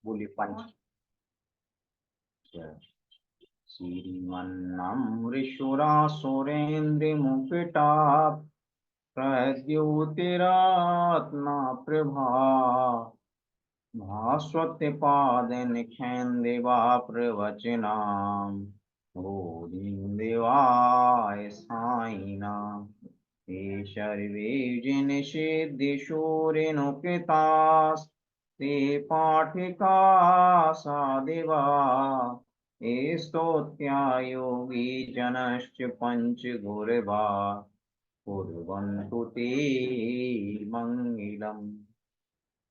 बोलिए पंच। श्रीमन्नमृषुरासुरेन्द्रमुकुटा प्रद्योतिरात्मा प्रभा भास्वत्यपादनिखेन्दिवा प्रवचनाम् देवाय साईनाम। ते सर्वे जिनसिद्धिशूरिनुकृतास्ते पाठिका सादिवा स्तोत्या योगी जनश्च पञ्चगुरवा कुर्वन्तु ते मंगलम्।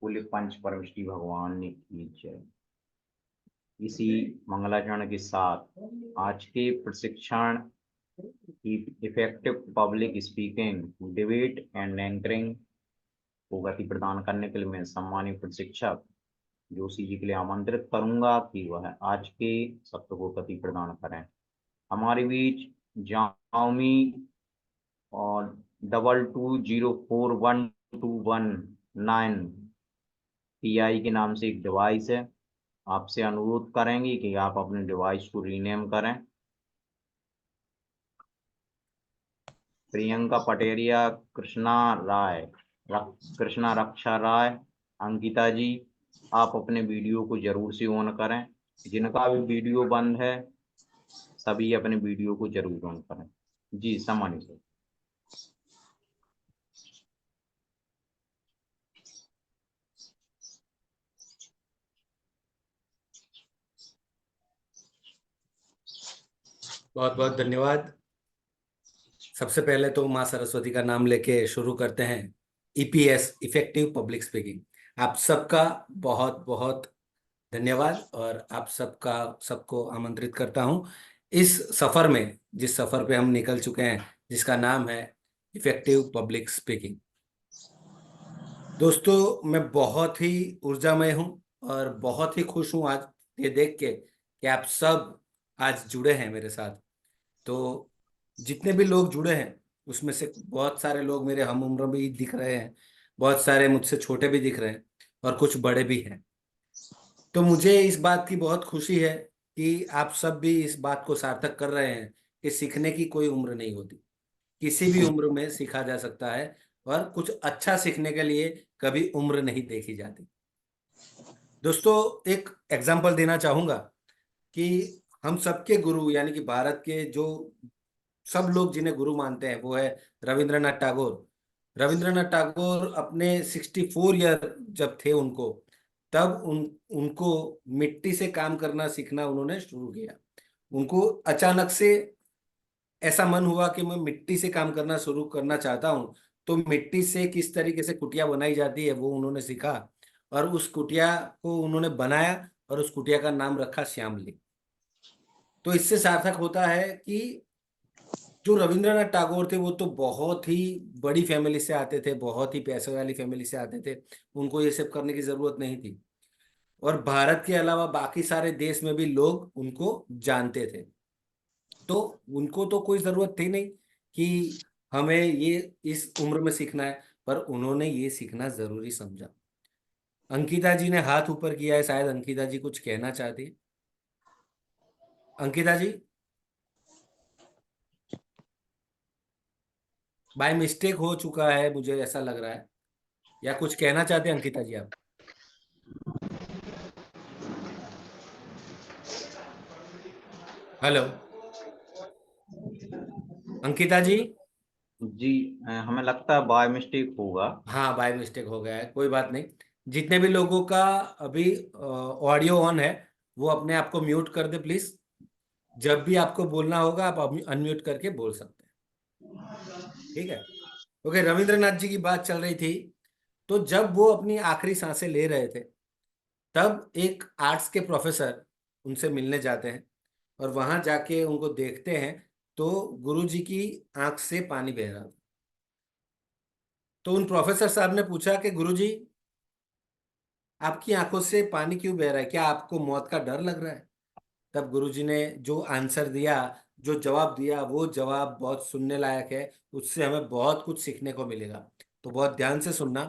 बोले पंच परम श्री भगवान ने की जय। इसी मंगलाचरण के साथ आज के प्रशिक्षण की effective public speaking debate and anchoring को गति प्रदान करने के लिए मैं सम्मानित प्रशिक्षक जोशी जी के लिए आमंत्रित करूंगा कि वह आज के सत्र को गति प्रदान करें। हमारे बीच जाओमी और 22041219 TI के नाम से एक डिवाइस है। आपसे अनुरोध करेंगे कि आप अपने डिवाइस को रीनेम करें। प्रियंका पटेरिया, कृष्णा रक्षा राय, अंकिता जी, आप अपने वीडियो को जरूर से ऑन करें। जिनका भी वीडियो बंद है सभी अपने वीडियो को जरूर ऑन करें। जी सम्मानित सर। बहुत बहुत धन्यवाद। सबसे पहले तो माँ सरस्वती का नाम लेके शुरू करते हैं। EPS इफेक्टिव पब्लिक स्पीकिंग, आप सबका बहुत बहुत धन्यवाद और आप सबको आमंत्रित करता हूं इस सफर में, जिस सफर पे हम निकल चुके हैं, जिसका नाम है इफेक्टिव पब्लिक स्पीकिंग। दोस्तों, मैं बहुत ही ऊर्जामय हूं और बहुत ही खुश हूं आज ये देख के कि आप सब आज जुड़े हैं मेरे साथ। तो जितने भी लोग जुड़े हैं उसमें से बहुत सारे लोग मेरे हम उम्र भी दिख रहे हैं, बहुत सारे मुझसे छोटे भी दिख रहे हैं और कुछ बड़े भी हैं। तो मुझे इस बात की बहुत खुशी है कि आप सब भी इस बात को सार्थक कर रहे हैं कि सीखने की कोई उम्र नहीं होती, किसी भी उम्र में सीखा जा सकता है और कुछ अच्छा सीखने के लिए कभी उम्र नहीं देखी जाती। दोस्तों, एक एग्जाम्पल देना चाहूंगा कि हम सबके गुरु यानी कि भारत के जो सब लोग जिन्हें गुरु मानते हैं वो है रविंद्रनाथ टैगोर। रविंद्रनाथ टैगोर अपने 64 ईयर जब थे उनको, तब उनको मिट्टी से काम करना सीखना उन्होंने शुरू किया। उनको अचानक से ऐसा मन हुआ कि मैं मिट्टी से काम करना शुरू करना चाहता हूँ। तो मिट्टी से किस तरीके से कुटिया बनाई जाती है वो उन्होंने सीखा और उस कुटिया को उन्होंने बनाया और उस कुटिया का नाम रखा श्यामली। तो इससे सार्थक होता है कि जो रविंद्रनाथ टैगोर थे वो तो बहुत ही बड़ी फैमिली से आते थे, बहुत ही पैसे वाली फैमिली से आते थे, उनको ये सब करने की जरूरत नहीं थी। और भारत के अलावा बाकी सारे देश में भी लोग उनको जानते थे। तो उनको तो कोई जरूरत थी नहीं कि हमें ये इस उम्र में सीखना है, पर उन्होंने ये सीखना जरूरी समझा। अंकिता जी ने हाथ ऊपर किया है, शायद अंकिता जी कुछ कहना चाहती है। अंकिता जी, बाय मिस्टेक हो चुका है मुझे ऐसा लग रहा है, या कुछ कहना चाहते हैं अंकिता जी आप? हेलो अंकिता जी। जी हमें लगता है बाय मिस्टेक होगा। हाँ, बाय मिस्टेक हो गया है, कोई बात नहीं। जितने भी लोगों का अभी ऑडियो ऑन है वो अपने आप को म्यूट कर दे प्लीज। जब भी आपको बोलना होगा आप अनम्यूट करके बोल सकते हैं, ठीक है? ओके, रविंद्रनाथ जी की बात चल रही थी। तो जब वो अपनी आखिरी सांसें ले रहे थे तब एक आर्ट्स के प्रोफेसर उनसे मिलने जाते हैं और वहां जाके उनको देखते हैं तो गुरुजी की आंख से पानी बह रहा था। तो उन प्रोफेसर साहब ने पूछा कि गुरुजी, आपकी आंखों से पानी क्यों बह रहा है, क्या आपको मौत का डर लग रहा है? तब गुरुजी ने जो आंसर दिया, जो जवाब दिया, वो जवाब बहुत सुनने लायक है, उससे हमें बहुत कुछ सीखने को मिलेगा। तो बहुत ध्यान से सुनना।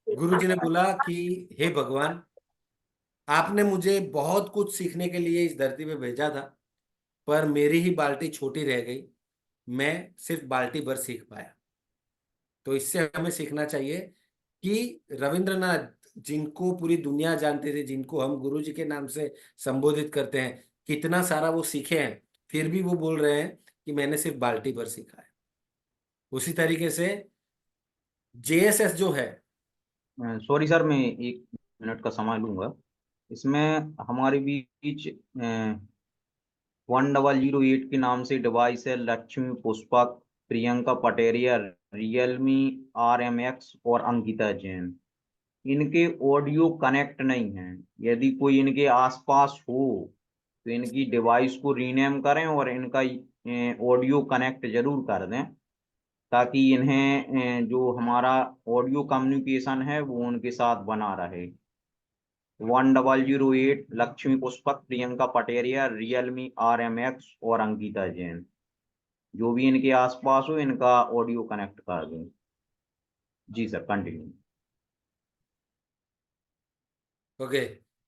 गुरुजी ने बोला कि हे भगवान, आपने मुझे बहुत कुछ सीखने के लिए इस धरती पे भेजा था, पर मेरी ही बाल्टी छोटी रह गई। मैं सिर्फ बाल्टी भर सीख पाया। तो इससे हमें सीखना चाहिए कि रविंद्रनाथ, जिनको पूरी दुनिया जानती थी, जिनको हम गुरु जी के नाम से संबोधित करते हैं, कितना सारा वो सीखे हैं, फिर भी वो बोल रहे हैं कि मैंने सिर्फ बाल्टी भर सीखा है। उसी तरीके से जेएसएस जो है, सॉरी सर, मैं 1 मिनट का समय लूंगा। इसमें हमारे बीच 1008 के नाम से डिवाइस है, लक्ष्मी पुष्पक, प्रियंका पटेरिया, रियलमी RMX और अंकिता जैन। इनके ऑडियो कनेक्ट नहीं है। यदि कोई इनके आसपास हो तो इनकी डिवाइस को रीनेम करें और इनका ऑडियो कनेक्ट जरूर कर दें, ताकि इन्हें जो हमारा ऑडियो कम्युनिकेशन है वो उनके साथ बना रहे। 1008 लक्ष्मी पुष्पक, प्रियंका पटेरिया, रियलमी RMX और अंकिता जैन। जो भी इनके आसपास हो इनका ऑडियो कनेक्ट कर दें। जी सर, कंटिन्यू। ओके,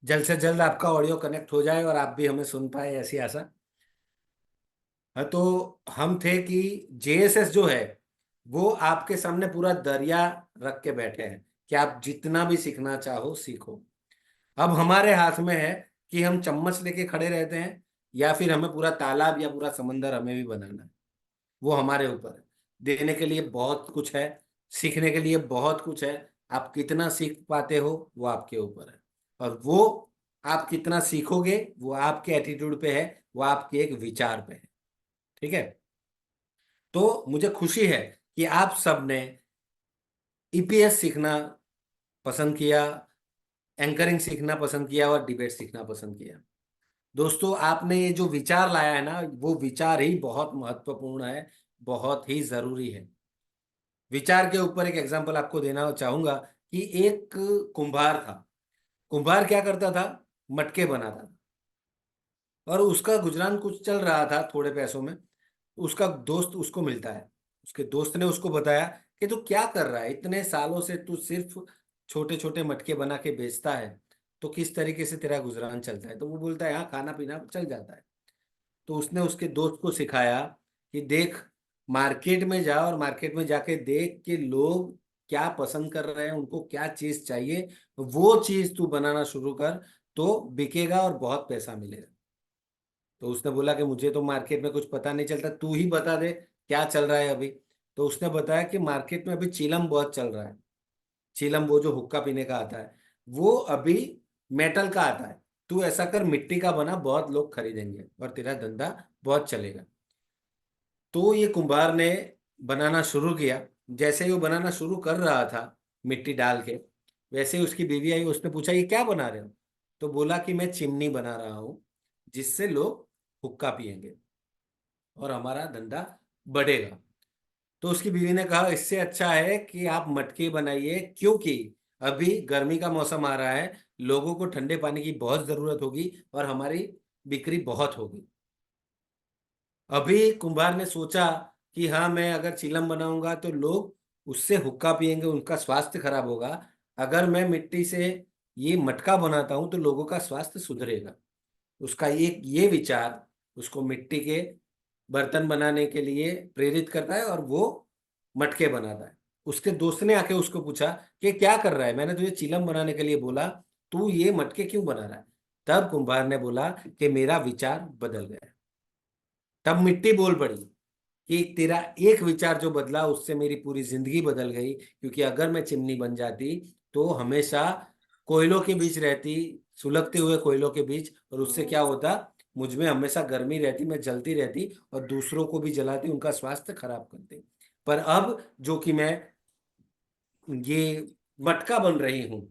जल्द से जल्द आपका ऑडियो कनेक्ट हो जाए और आप भी हमें सुन पाए, ऐसी आशा। हाँ, तो हम थे कि जेएसएस जो है वो आपके सामने पूरा दरिया रख के बैठे हैं कि आप जितना भी सीखना चाहो सीखो। अब हमारे हाथ में है कि हम चम्मच लेके खड़े रहते हैं, या फिर हमें पूरा तालाब या पूरा समंदर हमें भी बनाना है। वो हमारे ऊपर है। देने के लिए बहुत कुछ है, सीखने के लिए बहुत कुछ है। आप कितना सीख पाते हो वो आपके ऊपर है। और वो आप कितना सीखोगे वो आपके एटीट्यूड पे है, वो आपके एक विचार पे है। ठीक है। तो मुझे खुशी है कि आप सब ने ईपीएस सीखना पसंद किया, एंकरिंग सीखना पसंद किया और डिबेट सीखना पसंद किया। दोस्तों, आपने ये जो विचार लाया है ना, वो विचार ही बहुत महत्वपूर्ण है, बहुत ही जरूरी है। विचार के ऊपर एक एग्जांपल आपको देना चाहूंगा कि एक कुंभार था। कुंभार क्या करता था? मटके बनाता था, और उसका गुजरान कुछ चल रहा था थोड़े पैसों में। उसका दोस्त उसको मिलता है। उसके दोस्त ने उसको बताया कि तू क्या कर रहा है, इतने सालों से तू सिर्फ छोटे छोटे मटके बना के बेचता है, तो किस तरीके से तेरा गुजरान चलता है? तो वो बोलता है हाँ, खाना पीना चल जाता है। तो उसने उसके दोस्त को सिखाया कि देख, मार्केट में जा और मार्केट में जाके देख कि लोग क्या पसंद कर रहे हैं, उनको क्या चीज चाहिए, वो चीज तू बनाना शुरू कर, तो बिकेगा और बहुत पैसा मिलेगा। तो उसने बोला कि मुझे तो मार्केट में कुछ पता नहीं चलता, तू ही बता दे क्या चल रहा है अभी। तो उसने बताया कि मार्केट में अभी चीलम बहुत चल रहा है। चीलम, वो जो हुक्का पीने का आता है, वो अभी मेटल का आता है। तू ऐसा कर, मिट्टी का बना, बहुत लोग खरीदेंगे और तेरा धंधा बहुत चलेगा। तो ये कुंभार ने बनाना शुरू किया। जैसे ही वो बनाना शुरू कर रहा था मिट्टी डाल के, वैसे ही उसकी बीवी आई, उसने पूछा ये क्या बना रहे हो? तो बोला कि मैं चिमनी बना रहा हूँ, जिससे लोग हुक्का पियेंगे और हमारा धंधा बढ़ेगा। तो उसकी बीवी ने कहा इससे अच्छा है कि आप मटके बनाइए, क्योंकि अभी गर्मी का मौसम आ रहा है, लोगों को ठंडे पानी की बहुत जरूरत होगी और हमारी बिक्री बहुत होगी। अभी कुंभार ने सोचा कि हाँ, मैं अगर चिलम बनाऊंगा तो लोग उससे हुक्का पियेंगे, उनका स्वास्थ्य खराब होगा। अगर मैं मिट्टी से ये मटका बनाता हूं तो लोगों का स्वास्थ्य सुधरेगा। उसका एक ये विचार उसको मिट्टी के बर्तन बनाने के लिए प्रेरित करता है और वो मटके बनाता है। उसके दोस्त ने आके उसको पूछा कि क्या कर रहा है, मैंने तुझे चिलम बनाने के लिए बोला, तू ये मटके क्यों बना रहा है? तब कुंभार ने बोला कि मेरा विचार बदल गया। तब मिट्टी बोल पड़ी कि तेरा एक विचार जो बदला उससे मेरी पूरी जिंदगी बदल गई, क्योंकि अगर मैं चिमनी बन जाती तो हमेशा कोयलों के बीच रहती, सुलगते हुए कोयलों के बीच, और उससे क्या होता, मुझ में हमेशा गर्मी रहती, मैं जलती रहती और दूसरों को भी जलाती, उनका स्वास्थ्य खराब करती। पर अब जो कि मैं ये मटका बन रही हूं,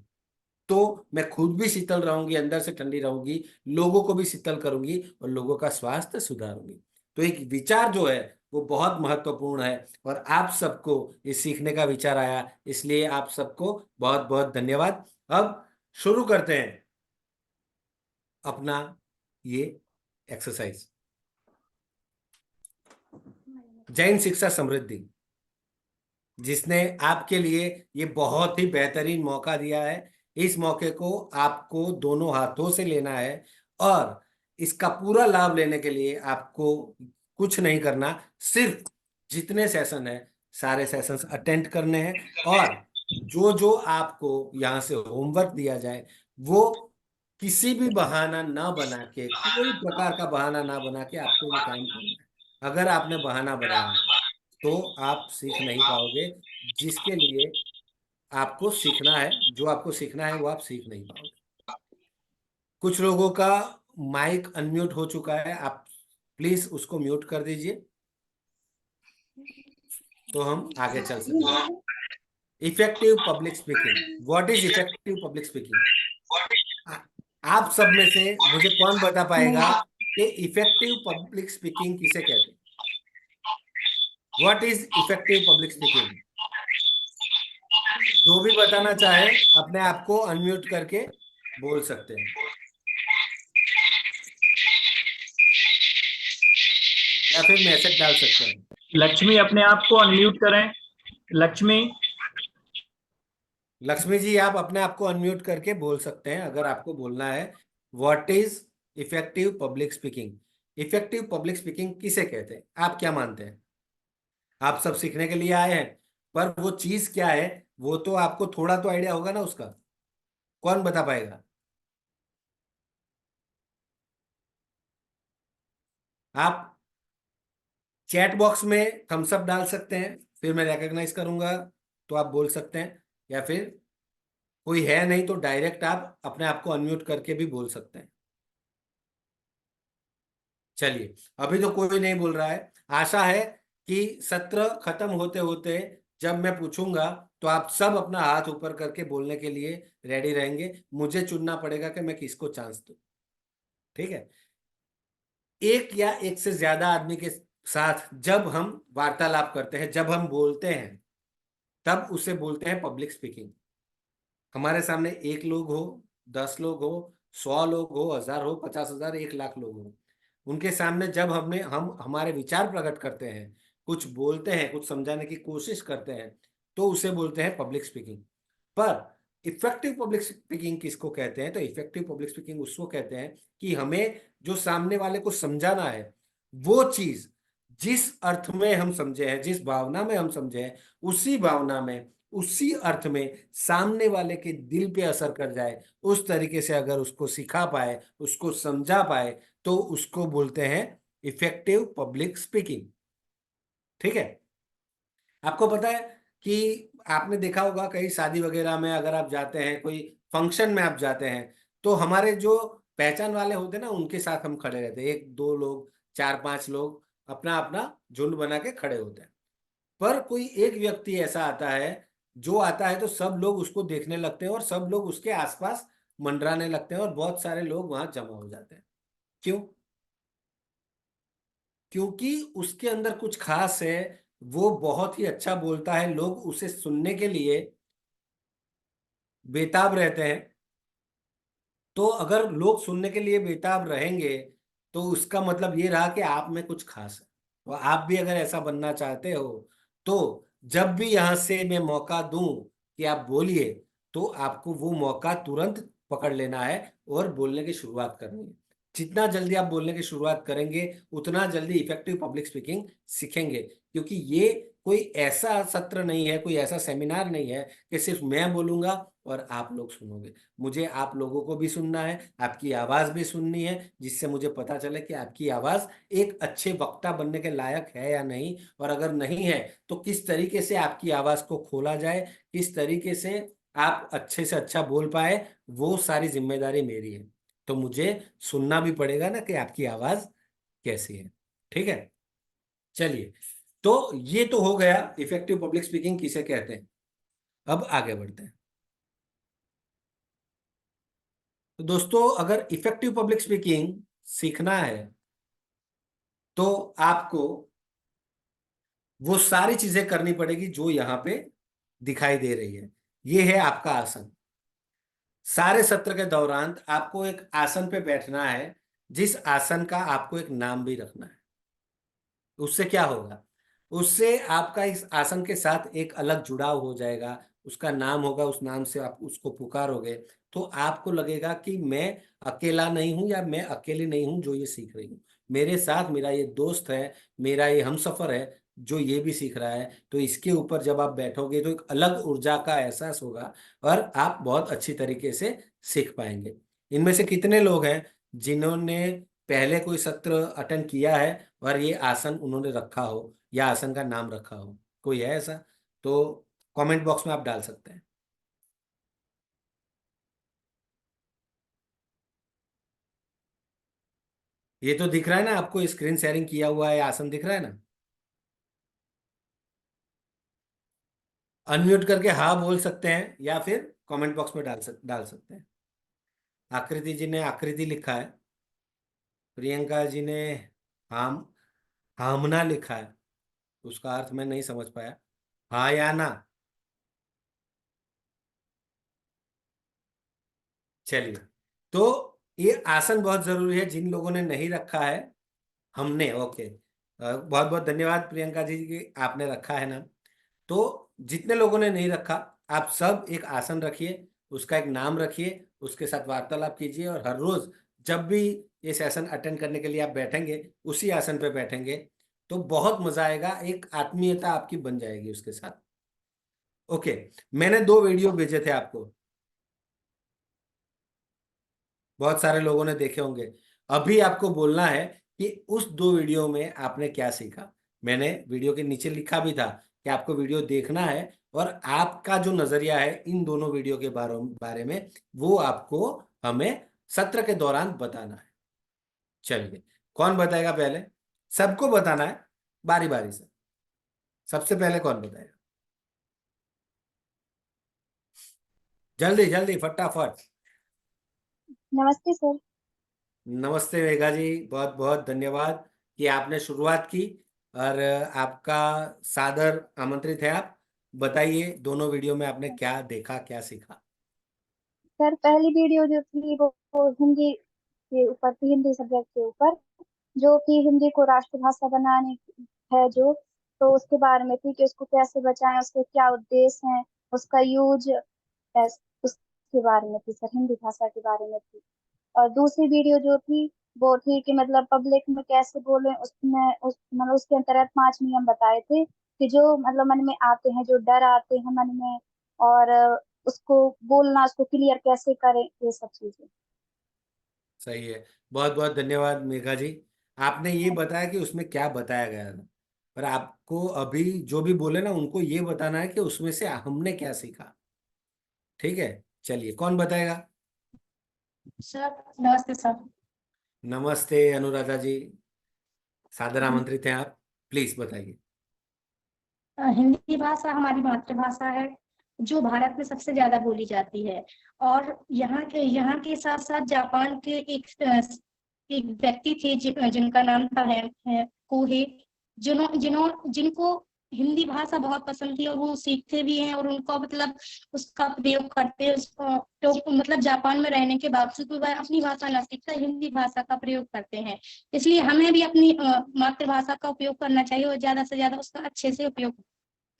तो मैं खुद भी शीतल रहूंगी, अंदर से ठंडी रहूंगी, लोगों को भी शीतल करूंगी और लोगों का स्वास्थ्य सुधारूंगी। तो एक विचार जो है वो बहुत महत्वपूर्ण है, और आप सबको इस सीखने का विचार आया, इसलिए आप सबको बहुत बहुत धन्यवाद। अब शुरू करते हैं अपना ये एक्सरसाइज। जैन शिक्षा समृद्धि, जिसने आपके लिए ये बहुत ही बेहतरीन मौका दिया है इस मौके को आपको दोनों हाथों से लेना है और इसका पूरा लाभ लेने के लिए आपको कुछ नहीं करना, सिर्फ जितने सेशन है सारे सेशंस अटेंड करने हैं और जो जो आपको यहाँ से होमवर्क दिया जाए वो किसी भी बहाना ना बना के, कोई प्रकार का बहाना ना बना के आपको वो काम करना है। अगर आपने बहाना बनाया तो आप सीख नहीं पाओगे। जिसके लिए आपको सीखना है, जो आपको सीखना है वो आप सीख नहीं पाओगे। कुछ लोगों का माइक अनम्यूट हो चुका है, आप प्लीज उसको म्यूट कर दीजिए तो हम आगे चल सकेंगे। Effective public speaking, what is effective public speaking? आप सब में से मुझे कौन बता पाएगा कि इफेक्टिव पब्लिक स्पीकिंग किसे कहते हैं? What is effective public speaking? जो भी बताना चाहे अपने आप को अनम्यूट करके बोल सकते हैं या फिर मैसेज डाल सकते हैं। लक्ष्मी अपने आप को अनम्यूट करें। लक्ष्मी। लक्ष्मी जी, आप अपने आप को अनम्यूट करके बोल सकते हैं अगर आपको बोलना है what is effective public speaking. Effective public speaking किसे कहते हैं, आप क्या मानते हैं? आप सब सीखने के लिए आए हैं, पर वो चीज क्या है वो तो आपको थोड़ा तो आइडिया होगा ना उसका। कौन बता पाएगा? आप चैट बॉक्स में थम्स अप डाल सकते हैं, फिर मैं रिकॉग्नाइज करूंगा तो आप बोल सकते हैं, या फिर कोई है नहीं तो डायरेक्ट आप अपने आप को अनम्यूट करके भी बोल सकते हैं। चलिए, अभी तो कोई नहीं बोल रहा है। आशा है कि सत्र खत्म होते होते जब मैं पूछूंगा तो आप सब अपना हाथ ऊपर करके बोलने के लिए रेडी रहेंगे। मुझे चुनना पड़ेगा कि मैं किसको चांस दूं। ठीक है? एक या एक से ज्यादा आदमी के साथ जब हम वार्तालाप करते हैं, जब हम बोलते हैं, तब उसे बोलते हैं पब्लिक स्पीकिंग। हमारे सामने एक लोग हो, 10 लोग हो, 100 लोग हो, 1000 हो, 50,000, 1 लाख लोग हो, उनके सामने जब हम हमारे विचार प्रकट करते हैं, कुछ बोलते हैं, कुछ समझाने की कोशिश करते हैं, तो उसे बोलते हैं पब्लिक स्पीकिंग। पर इफेक्टिव पब्लिक स्पीकिंग किसको कहते हैं? तो इफेक्टिव पब्लिक स्पीकिंग उसको कहते हैं कि हमें जो सामने वाले को समझाना है वो चीज जिस अर्थ में हम समझे हैं, जिस भावना में हम समझे हैं, उसी भावना में, उसी अर्थ में सामने वाले के दिल पे असर कर जाए, उस तरीके से अगर उसको सिखा पाए, उसको समझा पाए, तो उसको बोलते हैं इफेक्टिव पब्लिक स्पीकिंग। ठीक है? आपको पता है कि आपने देखा होगा कहीं शादी वगैरह में अगर आप जाते हैं, कोई फंक्शन में आप जाते हैं, तो हमारे जो पहचान वाले होते हैं ना उनके साथ हम खड़े रहते हैं, 1 2 लोग, 4 5 लोग अपना अपना झुंड बना के खड़े होते हैं। पर कोई एक व्यक्ति ऐसा आता है, जो आता है तो सब लोग उसको देखने लगते हैं और सब लोग उसके आसपास मंडराने लगते हैं और बहुत सारे लोग वहां जमा हो जाते हैं। क्यों? क्योंकि उसके अंदर कुछ खास है, वो बहुत ही अच्छा बोलता है, लोग उसे सुनने के लिए बेताब रहते हैं। तो अगर लोग सुनने के लिए बेताब रहेंगे तो उसका मतलब ये रहा कि आप में कुछ खास है। तो आप भी अगर ऐसा बनना चाहते हो तो जब भी यहां से मैं मौका दूं कि आप बोलिए, तो आपको वो मौका तुरंत पकड़ लेना है और बोलने की शुरुआत करनी है। जितना जल्दी आप बोलने की शुरुआत करेंगे उतना जल्दी इफेक्टिव पब्लिक स्पीकिंग सीखेंगे। क्योंकि ये कोई ऐसा सत्र नहीं है, कोई ऐसा सेमिनार नहीं है कि सिर्फ मैं बोलूंगा और आप लोग सुनोगे। मुझे आप लोगों को भी सुनना है, आपकी आवाज भी सुननी है, जिससे मुझे पता चले कि आपकी आवाज एक अच्छे वक्ता बनने के लायक है या नहीं, और अगर नहीं है तो किस तरीके से आपकी आवाज को खोला जाए, किस तरीके से आप अच्छे से अच्छा बोल पाए, वो सारी जिम्मेदारी मेरी है। तो मुझे सुनना भी पड़ेगा ना कि आपकी आवाज कैसी है। ठीक है? चलिए, तो ये तो हो गया इफेक्टिव पब्लिक स्पीकिंग किसे कहते हैं। अब आगे बढ़ते हैं। तो दोस्तों, अगर इफेक्टिव पब्लिक स्पीकिंग सीखना है तो आपको वो सारी चीजें करनी पड़ेगी जो यहाँ पे दिखाई दे रही है। ये है आपका आसन। सारे सत्र के दौरान आपको एक आसन पे बैठना है, जिस आसन का आपको एक नाम भी रखना है। उससे क्या होगा? उससे आपका इस आसन के साथ एक अलग जुड़ाव हो जाएगा, उसका नाम होगा, उस नाम से आप उसको पुकारोगे, तो आपको लगेगा कि मैं अकेला नहीं हूं या मैं अकेली नहीं हूं जो ये सीख रही हूँ। मेरे साथ मेरा ये दोस्त है, मेरा ये हमसफर है जो ये भी सीख रहा है। तो इसके ऊपर जब आप बैठोगे तो एक अलग ऊर्जा का एहसास होगा और आप बहुत अच्छी तरीके से सीख पाएंगे। इनमें से कितने लोग हैं जिन्होंने पहले कोई सत्र अटेंड किया है और ये आसन उन्होंने रखा हो या आसन का नाम रखा हो? कोई है ऐसा? तो कमेंट बॉक्स में आप डाल सकते हैं। ये तो दिख रहा है ना आपको, स्क्रीन शेयरिंग किया हुआ है, आसन दिख रहा है ना? अनम्यूट करके हाँ बोल सकते हैं या फिर कमेंट बॉक्स में डाल सकते हैं। आकृति जी ने आकृति लिखा है, प्रियंका जी ने हाम हामना लिखा है, उसका अर्थ मैं नहीं समझ पाया, हाँ या ना? चलिए, तो ये आसन बहुत जरूरी है जिन लोगों ने नहीं रखा है। हमने, ओके, बहुत बहुत धन्यवाद प्रियंका जी कि आपने रखा है ना। तो जितने लोगों ने नहीं रखा, आप सब एक आसन रखिए, उसका एक नाम रखिए, उसके साथ वार्तालाप कीजिए और हर रोज जब भी ये सेशन अटेंड करने के लिए आप बैठेंगे उसी आसन पे बैठेंगे तो बहुत मजा आएगा, एक आत्मीयता आपकी बन जाएगी उसके साथ। ओके, मैंने 2 वीडियो भेजे थे आपको, बहुत सारे लोगों ने देखे होंगे। अभी आपको बोलना है कि उस 2 वीडियो में आपने क्या सीखा। मैंने वीडियो के नीचे लिखा भी था कि आपको वीडियो देखना है और आपका जो नजरिया है इन दोनों वीडियो के बारे में वो आपको हमें सत्र के दौरान बताना है। चलिए, कौन बताएगा पहले? सबको बताना है बारी बारी से। सबसे पहले कौन बताएगा? जल्दी जल्दी फटाफट। नमस्ते सर। नमस्ते मेघा जी, बहुत बहुत धन्यवाद कि आपने शुरुआत की और आपका सादर आमंत्रित है। आप बताइए दोनों वीडियो में आपने क्या देखा, क्या सीखा? सर पहली वीडियो जो थी वो हिंदी के ऊपर थी, हिंदी सब्जेक्ट के ऊपर, जो कि हिंदी को राष्ट्रभाषा बनाने है जो, तो उसके बारे में थी कि उसको कैसे बचाएं, उसके क्या उद्देश्य हैं, उसका यूज, उसके बारे में थी सर, हिंदी भाषा के बारे में थी। और दूसरी वीडियो जो थी वो थी कि मतलब पब्लिक में कैसे बोले, उसमें मतलब उसके अंतर्गत 5 नियम बताए थे कि जो मतलब मन में आते हैं, जो डर आते हैं मन में, और उसको बोलना, उसको क्लियर कैसे करें, ये सब चीजें। सही है, बहुत बहुत धन्यवाद मेघा जी। आपने ये बताया कि उसमें क्या बताया गया था, पर आपको अभी जो भी बोले ना उनको ये बताना है कि उसमें से हमने क्या सीखा। ठीक है, चलिए, कौन बताएगा? सर नमस्ते सर। नमस्ते अनुराधा जी, सादर आमंत्रित हैं आप, प्लीज बताइए। हिंदी भाषा हमारी मातृभाषा है जो भारत में सबसे ज्यादा बोली जाती है। और यहाँ के साथ साथ जापान के एक व्यक्ति थे जिनका नाम था है कोहे, जिनको हिंदी भाषा बहुत पसंद थी और वो सीखते भी हैं और उनको मतलब उसका प्रयोग करते हैं। उसको तो मतलब जापान में रहने के बावजूद भी वह अपनी भाषा न सीखकर हिंदी भाषा का प्रयोग करते हैं। इसलिए हमें भी अपनी मातृभाषा का उपयोग करना चाहिए और ज्यादा से ज्यादा उसका अच्छे से उपयोग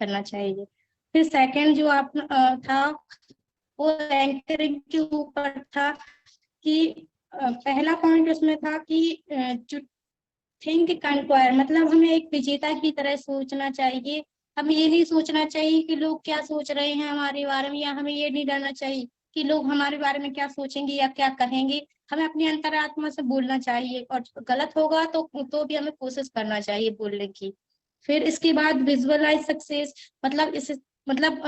करना चाहिए। फिर सेकंड जो आप था वो एंकरिंग के ऊपर था कि पहला पॉइंट उसमें था कि जो थिंक कंक्वायर, मतलब हमें एक विजेता की तरह सोचना चाहिए। हमें ये नहीं सोचना चाहिए कि लोग क्या सोच रहे हैं हमारे बारे में, या हमें ये नहीं डरना चाहिए कि लोग हमारे बारे में क्या सोचेंगे या क्या कहेंगे। हमें अपनी अंतरात्मा से बोलना चाहिए और गलत होगा तो भी हमें कोशिश करना चाहिए बोलने की। फिर इसके बाद विजुअलाइज सक्सेस, मतलब इस मतलब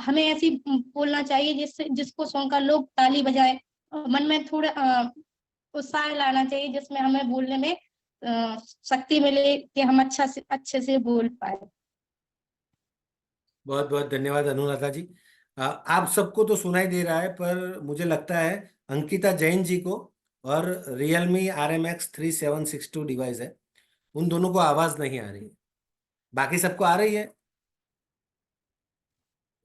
हमें ऐसी बोलना चाहिए जिसको सुनकर लोग ताली बजाए। मन में थोड़ा उत्साह लाना चाहिए जिसमें हमें बोलने में शक्ति मिले कि हम अच्छे से बोल पाए। बहुत बहुत धन्यवाद अनुराधा जी। आप सबको तो सुनाई दे रहा है पर मुझे लगता है अंकिता जैन जी को और रियलमी RMX 3762 डिवाइस है, उन दोनों को आवाज नहीं आ रही है, बाकी सबको आ रही है।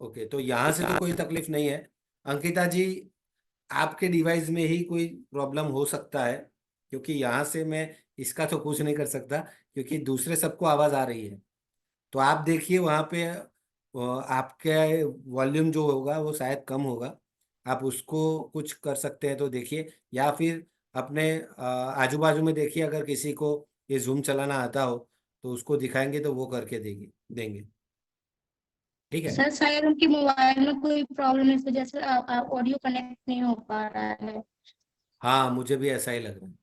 ओके, तो यहाँ से तो कोई तकलीफ नहीं है। अंकिता जी, आपके डिवाइस में ही कोई प्रॉब्लम हो सकता है, क्योंकि यहाँ से मैं इसका तो कुछ नहीं कर सकता क्योंकि दूसरे सबको आवाज आ रही है। तो आप देखिए वहाँ पे आपके वॉल्यूम जो होगा वो शायद कम होगा, आप उसको कुछ कर सकते हैं तो देखिए, या फिर अपने आजू बाजू में देखिए, अगर किसी को ये जूम चलाना आता हो तो उसको दिखाएंगे तो वो करके देंगे। ठीक है। सर शायद उनकी मोबाइल में कोई प्रॉब्लम है, इस वजह से ऑडियो कनेक्ट नहीं हो पा रहा है। हाँ, मुझे भी ऐसा ही लग रहा है।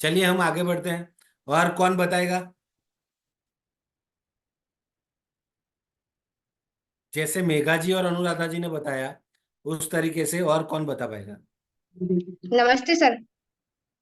चलिए हम आगे बढ़ते हैं। और कौन बताएगा? जैसे मेघा जी और अनुराधा जी ने बताया उस तरीके से और कौन बता पाएगा? नमस्ते सर।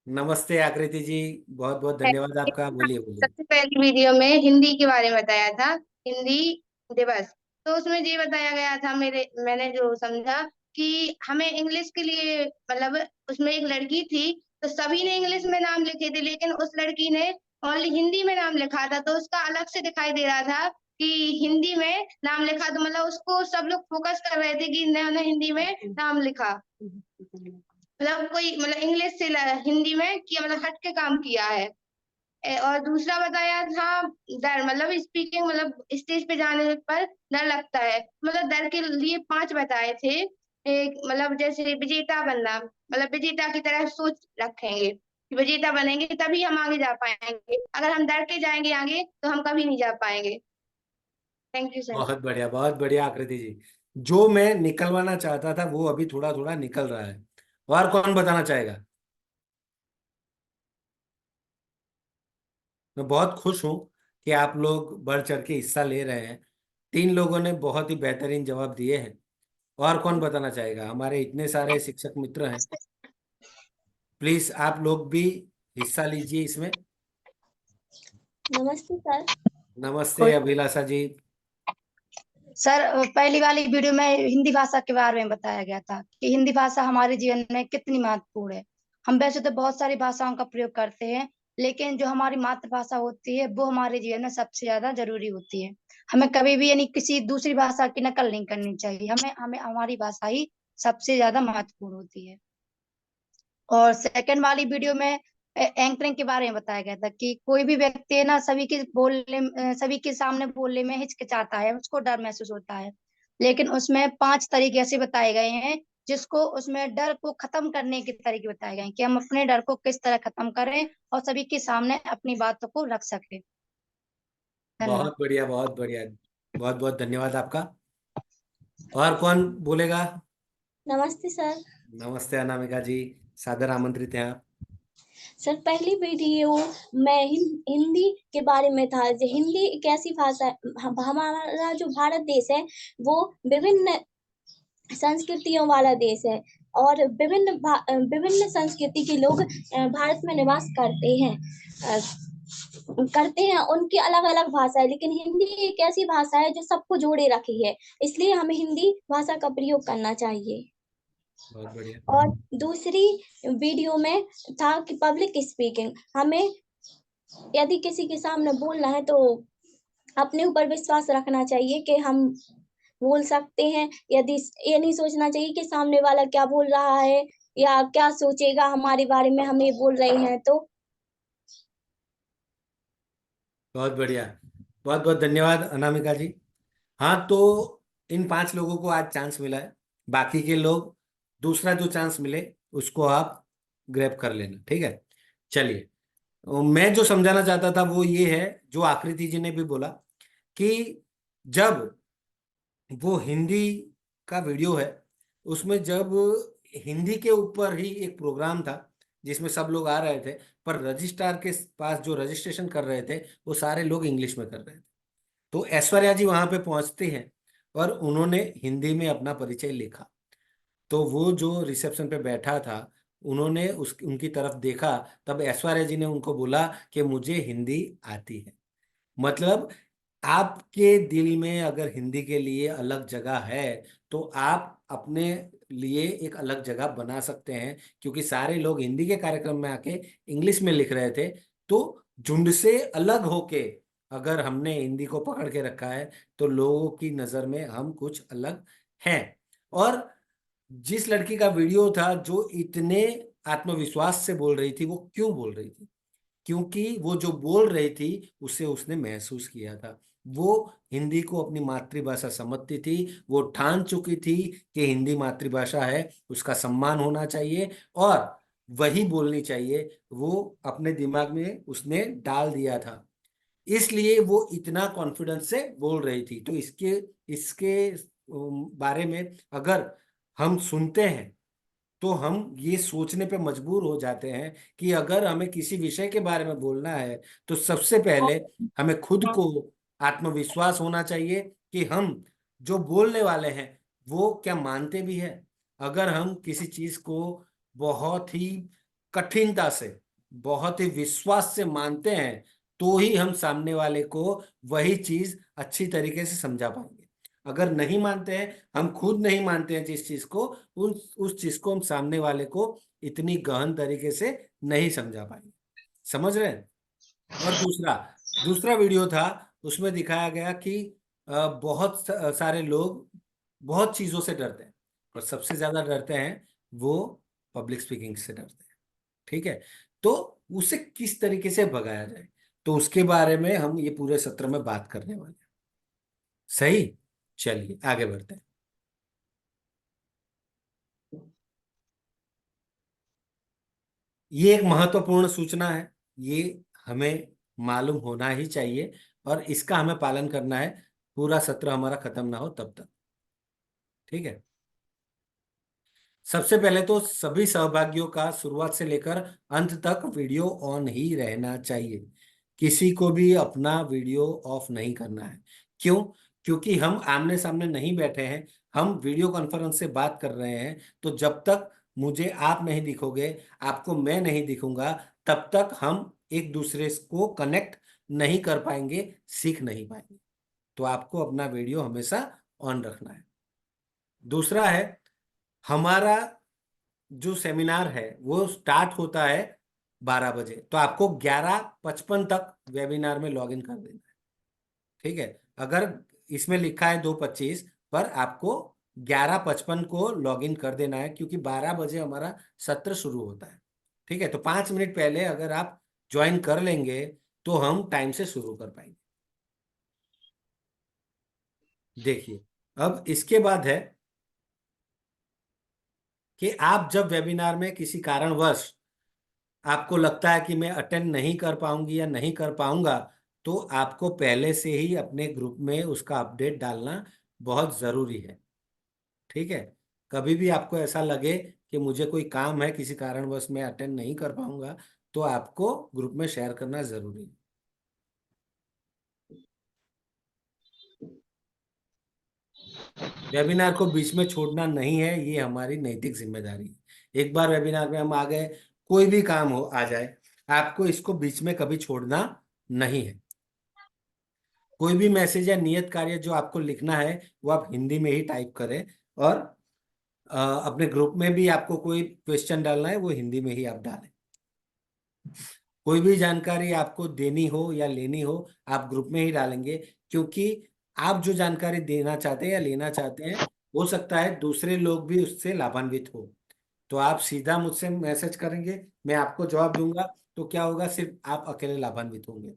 नमस्ते आकृति जी, बहुत बहुत धन्यवाद आपका। बोलिए बोलिए। सबसे पहली वीडियो में हिंदी के बारे में बताया था, हिंदी दिवस। तो उसमें ये बताया गया था, मैंने जो समझा कि हमें इंग्लिश के लिए, मतलब उसमें एक लड़की थी तो सभी ने इंग्लिश में नाम लिखे थे, लेकिन उस लड़की ने ओनली हिंदी में नाम लिखा था, तो उसका अलग से दिखाई दे रहा था कि हिंदी में नाम लिखा, तो मतलब उसको सब लोग फोकस कर रहे थे कि इन्होंने हिंदी में नाम लिखा, मतलब कोई मतलब इंग्लिश से हिंदी में किया, मतलब हट के काम किया है। और दूसरा बताया था डर, मतलब स्पीकिंग, मतलब स्टेज पे जाने पर डर लगता है, मतलब डर के लिए 5 बताए थे। एक मतलब जैसे विजेता बनना, मतलब विजेता की तरह सोच रखेंगे कि विजेता बनेंगे तभी हम आगे जा पाएंगे, अगर हम डर के जाएंगे आगे तो हम कभी नहीं जा पाएंगे। Thank you sir. बहुत बढ़िया आकृति जी। जो मैं निकलवाना चाहता था वो अभी थोड़ा थोड़ा निकल रहा है। और कौन बताना चाहेगा? मैं बहुत खुश हूं कि आप लोग बढ़ चढ़ के हिस्सा ले रहे हैं। 3 लोगों ने बहुत ही बेहतरीन जवाब दिए हैं। और कौन बताना चाहेगा? हमारे इतने सारे शिक्षक मित्र हैं, प्लीज आप लोग भी हिस्सा लीजिए इसमें। नमस्ते सर। नमस्ते अभिलाषा जी। सर, पहली वाली वीडियो में हिंदी भाषा के बारे में बताया गया था कि हिंदी भाषा हमारे जीवन में कितनी महत्वपूर्ण है। हम वैसे तो बहुत सारी भाषाओं का प्रयोग करते हैं, लेकिन जो हमारी मातृभाषा होती है वो हमारे जीवन में सबसे ज्यादा जरूरी होती है। हमें कभी भी यानी किसी दूसरी भाषा की नकल नहीं करनी चाहिए, हमें हमें हमारी भाषा ही सबसे ज्यादा महत्वपूर्ण होती है। और सेकंड वाली वीडियो में एंकरिंग के बारे में बताया गया था कि कोई भी व्यक्ति है ना, सभी के सामने बोलने में हिचकिचाता है, उसको डर महसूस होता है, लेकिन उसमें 5 तरीके ऐसे बताए गए हैं जिसको, उसमें डर को खत्म करने के तरीके बताए गए हैं कि हम अपने डर को किस तरह खत्म करें और सभी के सामने अपनी बातों को रख सके। धन्यवाद। बहुत बढ़िया, बहुत बढ़िया। बहुत बहुत धन्यवाद आपका। और कौन बोलेगा? नमस्ते सर। नमस्ते अनामिका जी, सादर आमंत्रित हैं आप। सर पहली वीडियो में हिंदी के बारे में था। जो हिंदी एक ऐसी भाषा है, हमारा जो भारत देश है वो विभिन्न संस्कृतियों वाला देश है, और विभिन्न संस्कृति के लोग भारत में निवास करते हैं। उनकी अलग अलग भाषा है, लेकिन हिंदी एक ऐसी भाषा है जो सबको जोड़े रखी है, इसलिए हमें हिंदी भाषा का प्रयोग करना चाहिए। बहुत बढ़िया। और दूसरी वीडियो में था कि पब्लिक स्पीकिंग, हमें यदि किसी के सामने बोलना है तो अपने ऊपर विश्वास रखना चाहिए कि हम बोल सकते हैं। यदि ये नहीं सोचना चाहिए कि सामने वाला क्या बोल रहा है या क्या सोचेगा हमारे बारे में, हम ये बोल रहे हैं तो। बहुत बढ़िया। बहुत बहुत धन्यवाद अनामिका जी। हाँ, तो इन 5 लोगों को आज चांस मिला है। बाकी के लोग दूसरा जो चांस मिले उसको आप ग्रैब कर लेना, ठीक है। चलिए, मैं जो समझाना चाहता था वो ये है, जो आकृति जी ने भी बोला कि जब वो हिंदी का वीडियो है, उसमें जब हिंदी के ऊपर ही एक प्रोग्राम था जिसमें सब लोग आ रहे थे, पर रजिस्ट्रार के पास जो रजिस्ट्रेशन कर रहे थे वो सारे लोग इंग्लिश में कर रहे थे। तो ऐश्वर्या जी वहां पे पहुंचते हैं और उन्होंने हिंदी में अपना परिचय लिखा। तो वो जो रिसेप्शन पे बैठा था, उन्होंने उनकी तरफ देखा, तब ऐश्वर्या जी ने उनको बोला कि मुझे हिंदी आती है। मतलब आपके दिल में अगर हिंदी के लिए अलग जगह है तो आप अपने लिए एक अलग जगह बना सकते हैं, क्योंकि सारे लोग हिंदी के कार्यक्रम में आके इंग्लिश में लिख रहे थे। तो झुंड से अलग होके अगर हमने हिंदी को पकड़ के रखा है तो लोगों की नजर में हम कुछ अलग हैं। और जिस लड़की का वीडियो था जो इतने आत्मविश्वास से बोल रही थी, वो क्यों बोल रही थी? क्योंकि वो जो बोल रही थी उसे उसने महसूस किया था। वो हिंदी को अपनी मातृभाषा समझती थी, वो ठान चुकी थी कि हिंदी मातृभाषा है, उसका सम्मान होना चाहिए और वही बोलनी चाहिए, वो अपने दिमाग में उसने डाल दिया था। इसलिए वो इतना कॉन्फिडेंस से बोल रही थी। तो इसके इसके बारे में अगर हम सुनते हैं तो हम ये सोचने पे मजबूर हो जाते हैं कि अगर हमें किसी विषय के बारे में बोलना है तो सबसे पहले हमें खुद को आत्मविश्वास होना चाहिए कि हम जो बोलने वाले हैं वो क्या मानते भी हैं। अगर हम किसी चीज को बहुत ही कठिनता से, बहुत ही विश्वास से मानते हैं तो ही हम सामने वाले को वही चीज अच्छी तरीके से समझा पाएंगे। अगर नहीं मानते हैं, हम खुद नहीं मानते हैं जिस चीज को, उस चीज को हम सामने वाले को इतनी गहन तरीके से नहीं समझा पाएंगे। समझ रहे हैं? और दूसरा वीडियो था, उसमें दिखाया गया कि बहुत सारे लोग बहुत चीजों से डरते हैं और सबसे ज्यादा डरते हैं वो पब्लिक स्पीकिंग से डरते हैं। ठीक है, तो उसे किस तरीके से भगाया जाए, तो उसके बारे में हम ये पूरे सत्र में बात करने वाले हैं। सही, चलिए आगे बढ़ते हैं। ये एक महत्वपूर्ण सूचना है, ये हमें मालूम होना ही चाहिए और इसका हमें पालन करना है, पूरा सत्र हमारा खत्म ना हो तब तक। ठीक है, सबसे पहले तो सभी सहभागियों का शुरुआत से लेकर अंत तक वीडियो ऑन ही रहना चाहिए। किसी को भी अपना वीडियो ऑफ नहीं करना है। क्यों? क्योंकि हम आमने सामने नहीं बैठे हैं, हम वीडियो कॉन्फ्रेंस से बात कर रहे हैं। तो जब तक मुझे आप नहीं दिखोगे, आपको मैं नहीं दिखूंगा, तब तक हम एक दूसरे को कनेक्ट नहीं कर पाएंगे, सीख नहीं पाएंगे। तो आपको अपना वीडियो हमेशा ऑन रखना है। दूसरा है, हमारा जो सेमिनार है वो स्टार्ट होता है 12 बजे, तो आपको 11:55 तक वेबिनार में लॉगिन कर देना है। ठीक है, अगर इसमें लिखा है 2:25 पर आपको 11:55 को लॉगिन कर देना है, क्योंकि 12 बजे हमारा सत्र शुरू होता है। ठीक है, तो 5 मिनट पहले अगर आप ज्वाइन कर लेंगे तो हम टाइम से शुरू कर पाएंगे। देखिए, अब इसके बाद है कि आप जब वेबिनार में किसी कारणवश आपको लगता है कि मैं अटेंड नहीं कर पाऊंगी या नहीं कर पाऊंगा, तो आपको पहले से ही अपने ग्रुप में उसका अपडेट डालना बहुत जरूरी है। ठीक है, कभी भी आपको ऐसा लगे कि मुझे कोई काम है, किसी कारणवश मैं अटेंड नहीं कर पाऊंगा, तो आपको ग्रुप में शेयर करना जरूरी है। वेबिनार को बीच में छोड़ना नहीं है, ये हमारी नैतिक जिम्मेदारी है। एक बार वेबिनार में हम आ गए, कोई भी काम हो आ जाए, आपको इसको बीच में कभी छोड़ना नहीं है। कोई भी मैसेज या नियत कार्य जो आपको लिखना है वो आप हिंदी में ही टाइप करें, और अपने ग्रुप में भी आपको कोई क्वेश्चन डालना है वो हिंदी में ही आप डालें। कोई भी जानकारी आपको देनी हो या लेनी हो, आप ग्रुप में ही डालेंगे, क्योंकि आप जो जानकारी देना चाहते हैं या लेना चाहते हैं, हो सकता है दूसरे लोग भी उससे लाभान्वित हो। तो आप सीधा मुझसे मैसेज करेंगे, मैं आपको जवाब दूंगा, तो क्या होगा, सिर्फ आप अकेले लाभान्वित होंगे।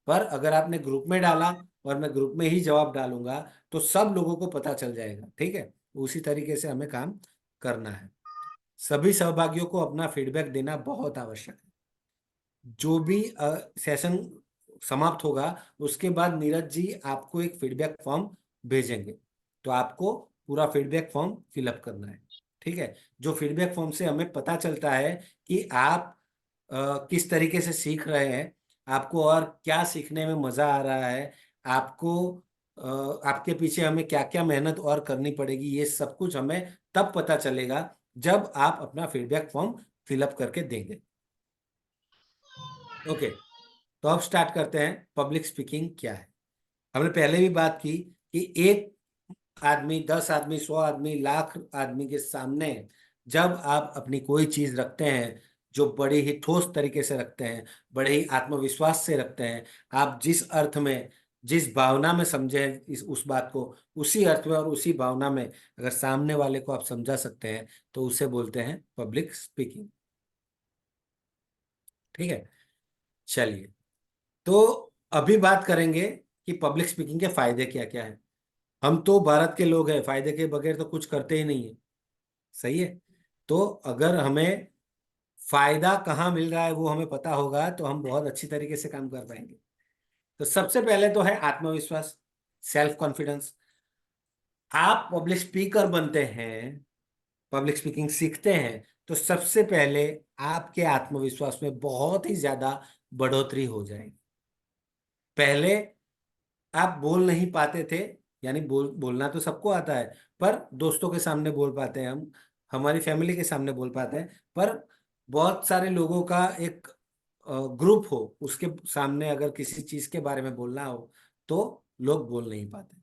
पर अगर आपने ग्रुप में डाला और मैं ग्रुप में ही जवाब डालूंगा तो सब लोगों को पता चल जाएगा। ठीक है, उसी तरीके से हमें काम करना है। सभी सहभागियों को अपना फीडबैक देना बहुत आवश्यक है। जो भी सेशन समाप्त होगा उसके बाद नीरज जी आपको एक फीडबैक फॉर्म भेजेंगे, तो आपको पूरा फीडबैक फॉर्म फिलअप करना है। ठीक है, जो फीडबैक फॉर्म से हमें पता चलता है कि आप किस तरीके से सीख रहे हैं, आपको और क्या सीखने में मजा आ रहा है, आपको आपके पीछे हमें क्या क्या मेहनत और करनी पड़ेगी, ये सब कुछ हमें तब पता चलेगा जब आप अपना फीडबैक फॉर्म फिलअप करके देंगे। ओके, तो अब स्टार्ट करते हैं, पब्लिक स्पीकिंग क्या है। हमने पहले भी बात की कि एक आदमी, 10 आदमी, 100 आदमी, लाख आदमी के सामने जब आप अपनी कोई चीज रखते हैं जो बड़ी ही ठोस तरीके से रखते हैं, बड़े ही आत्मविश्वास से रखते हैं, आप जिस अर्थ में, जिस भावना में समझे हैं उस बात को, उसी अर्थ में और उसी भावना में अगर सामने वाले को आप समझा सकते हैं तो उसे बोलते हैं पब्लिक स्पीकिंग। ठीक है, चलिए, तो अभी बात करेंगे कि पब्लिक स्पीकिंग के फायदे क्या क्या है। हम तो भारत के लोग हैं, फायदे के बगैर तो कुछ करते ही नहीं है, सही है। तो अगर हमें फायदा कहाँ मिल रहा है वो हमें पता होगा तो हम बहुत अच्छी तरीके से काम कर पाएंगे। तो सबसे पहले तो है आत्मविश्वास, सेल्फ कॉन्फिडेंस। आप पब्लिक स्पीकर बनते हैं, पब्लिक स्पीकिंग सीखते हैं, तो सबसे पहले आपके आत्मविश्वास में बहुत ही ज्यादा बढ़ोतरी हो जाएगी। पहले आप बोल नहीं पाते थे, यानी बोलना तो सबको आता है, पर दोस्तों के सामने बोल पाते हैं हम, हमारी फैमिली के सामने बोल पाते हैं, पर बहुत सारे लोगों का एक ग्रुप हो, उसके सामने अगर किसी चीज के बारे में बोलना हो तो लोग बोल नहीं पाते।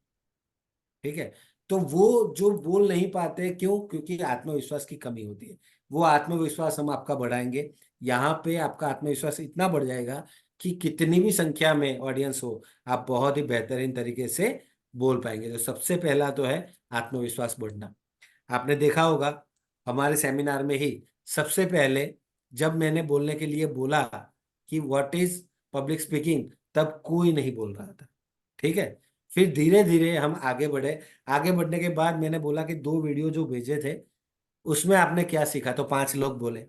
ठीक है, तो वो जो बोल नहीं पाते क्यों? क्योंकि आत्मविश्वास की कमी होती है। वो आत्मविश्वास हम आपका बढ़ाएंगे। यहाँ पे आपका आत्मविश्वास इतना बढ़ जाएगा कि कितनी भी संख्या में ऑडियंस हो, आप बहुत ही बेहतरीन तरीके से बोल पाएंगे। तो सबसे पहला तो है आत्मविश्वास बढ़ना। आपने देखा होगा हमारे सेमिनार में ही सबसे पहले जब मैंने बोलने के लिए बोला कि व्हाट इज पब्लिक स्पीकिंग, तब कोई नहीं बोल रहा था। ठीक है, फिर धीरे धीरे हम आगे बढ़े। आगे बढ़ने के बाद मैंने बोला कि 2 वीडियो जो भेजे थे उसमें आपने क्या सीखा, तो 5 लोग बोले।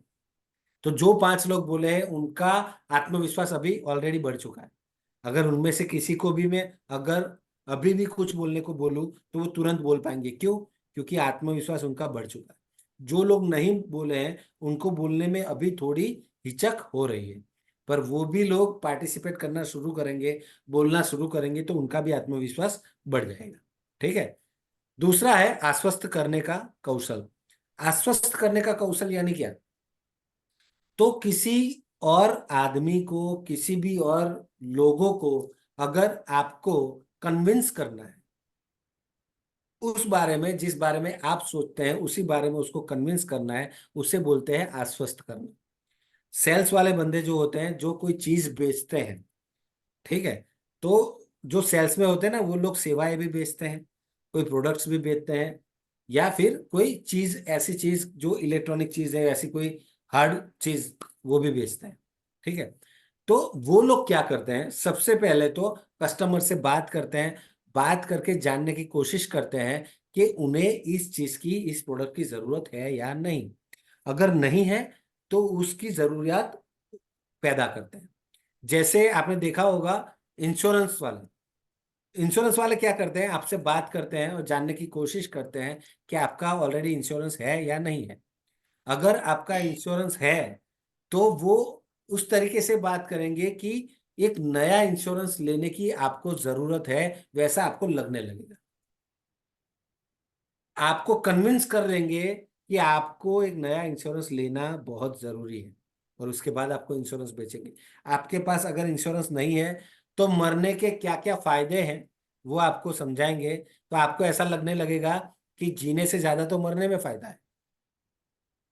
तो जो 5 लोग बोले हैं उनका आत्मविश्वास अभी ऑलरेडी बढ़ चुका है। अगर उनमें से किसी को भी मैं अगर अभी भी कुछ बोलने को बोलूं तो वो तुरंत बोल पाएंगे। क्यों? क्योंकि आत्मविश्वास उनका बढ़ चुका है। जो लोग नहीं बोले हैं उनको बोलने में अभी थोड़ी हिचक हो रही है, पर वो भी लोग पार्टिसिपेट करना शुरू करेंगे, बोलना शुरू करेंगे, तो उनका भी आत्मविश्वास बढ़ जाएगा। ठीक है, दूसरा है आश्वस्त करने का कौशल। आश्वस्त करने का कौशल यानी क्या? तो किसी और आदमी को, किसी भी और लोगों को अगर आपको कन्विंस करना है उस बारे में, जिस बारे में आप सोचते हैं उसी बारे में उसको कन्विंस करना है, उसे बोलते हैं आश्वस्त करना। सेल्स वाले बंदे जो होते हैं, जो कोई चीज बेचते हैं, ठीक है, तो जो सेल्स में होते हैं ना, वो लोग सेवाएं भी बेचते हैं, कोई प्रोडक्ट्स भी बेचते हैं, या फिर कोई चीज, ऐसी चीज जो इलेक्ट्रॉनिक चीज है, ऐसी कोई हार्ड चीज, वो भी बेचते हैं। ठीक है, तो वो लोग क्या करते हैं, सबसे पहले तो कस्टमर से बात करते हैं, बात करके जानने की कोशिश करते हैं कि उन्हें इस चीज की, इस प्रोडक्ट की जरूरत है या नहीं। अगर नहीं है तो उसकी जरूरियात पैदा करते हैं। जैसे आपने देखा होगा इंश्योरेंस वाले क्या करते हैं, आपसे बात करते हैं और जानने की कोशिश करते हैं कि आपका ऑलरेडी इंश्योरेंस है या नहीं है। अगर आपका इंश्योरेंस है तो वो उस तरीके से बात करेंगे कि एक नया इंश्योरेंस लेने की आपको जरूरत है, वैसा आपको लगने लगेगा। आपको कन्विंस कर देंगे कि आपको एक नया इंश्योरेंस लेना बहुत जरूरी है, और उसके बाद आपको इंश्योरेंस बेचेंगे। आपके पास अगर इंश्योरेंस नहीं है तो मरने के क्या क्या फायदे हैं वो आपको समझाएंगे, तो आपको ऐसा लगने लगेगा कि जीने से ज्यादा तो मरने में फायदा है।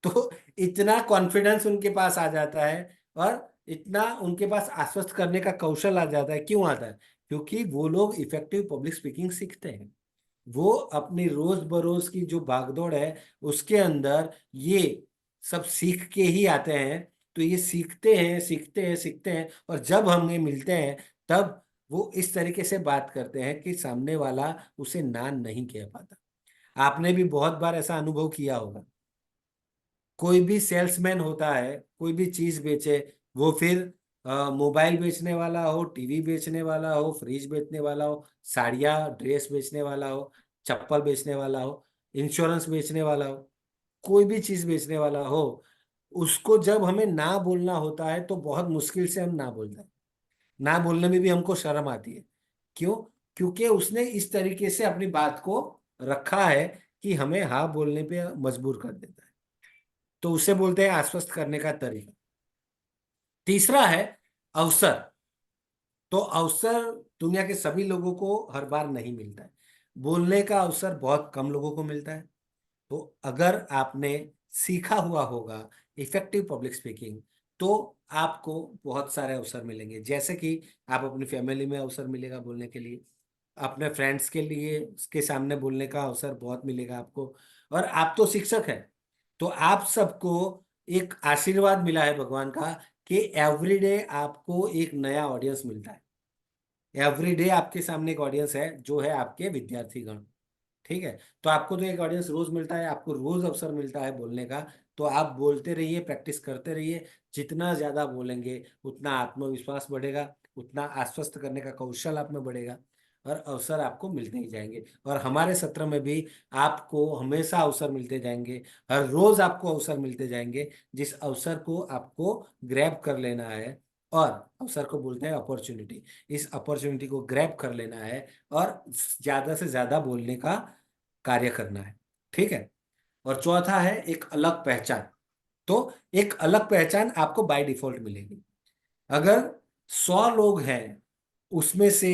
तो इतना कॉन्फिडेंस उनके पास आ जाता है, और इतना उनके पास आश्वस्त करने का कौशल आ जाता है। क्यों आता है? क्योंकि वो लोग इफेक्टिव पब्लिक स्पीकिंग सीखते हैं। वो अपनी रोज बरोज की जो भागदौड़ है उसके अंदर ये सब सीख के ही आते हैं। तो ये सीखते हैं, सीखते हैं, सीखते हैं, और जब हमें मिलते हैं तब वो इस तरीके से बात करते हैं कि सामने वाला उसे ना नहीं कह पाता। आपने भी बहुत बार ऐसा अनुभव किया होगा। कोई भी सेल्समैन होता है, कोई भी चीज बेचे, वो फिर मोबाइल बेचने वाला हो, टीवी बेचने वाला हो, फ्रिज बेचने वाला हो, साड़ियाँ ड्रेस बेचने वाला हो, चप्पल बेचने वाला हो, इंश्योरेंस बेचने वाला हो, कोई भी चीज बेचने वाला हो, उसको जब हमें ना बोलना होता है तो बहुत मुश्किल से हम ना बोलते हैं। ना बोलने में भी हमको शर्म आती है। क्यों? क्योंकि उसने इस तरीके से अपनी बात को रखा है कि हमें हाँ बोलने पे मजबूर कर देता है। तो उसे बोलते हैं आश्वस्त करने का तरीका। तीसरा है अवसर। तो अवसर दुनिया के सभी लोगों को हर बार नहीं मिलता है। बोलने का अवसर बहुत कम लोगों को मिलता है। तो अगर आपने सीखा हुआ होगा इफेक्टिव पब्लिक स्पीकिंग, तो आपको बहुत सारे अवसर मिलेंगे। जैसे कि आप अपनी फैमिली में अवसर मिलेगा बोलने के लिए, अपने फ्रेंड्स के लिए उसके सामने बोलने का अवसर बहुत मिलेगा आपको। और आप तो शिक्षक हैं, तो आप सबको एक आशीर्वाद मिला है भगवान का कि एवरीडे आपको एक नया ऑडियंस मिलता है। एवरीडे आपके सामने एक ऑडियंस है जो है आपके विद्यार्थीगण, ठीक है। तो आपको तो एक ऑडियंस रोज मिलता है, आपको रोज अवसर मिलता है बोलने का, तो आप बोलते रहिए, प्रैक्टिस करते रहिए। जितना ज्यादा बोलेंगे उतना आत्मविश्वास बढ़ेगा, उतना आश्वस्त करने का कौशल आप में बढ़ेगा, और अवसर आपको मिलते ही जाएंगे। और हमारे सत्र में भी आपको हमेशा अवसर मिलते जाएंगे, हर रोज आपको अवसर मिलते जाएंगे। जिस अवसर को आपको ग्रैब कर लेना है, और अवसर को बोलते हैं अपॉर्चुनिटी, इस अपॉर्चुनिटी को ग्रैब कर लेना है और ज्यादा से ज्यादा बोलने का कार्य करना है, ठीक है। और चौथा है एक अलग पहचान। तो एक अलग पहचान आपको बाय डिफॉल्ट मिलेगी। अगर 100 लोग हैं, उसमें से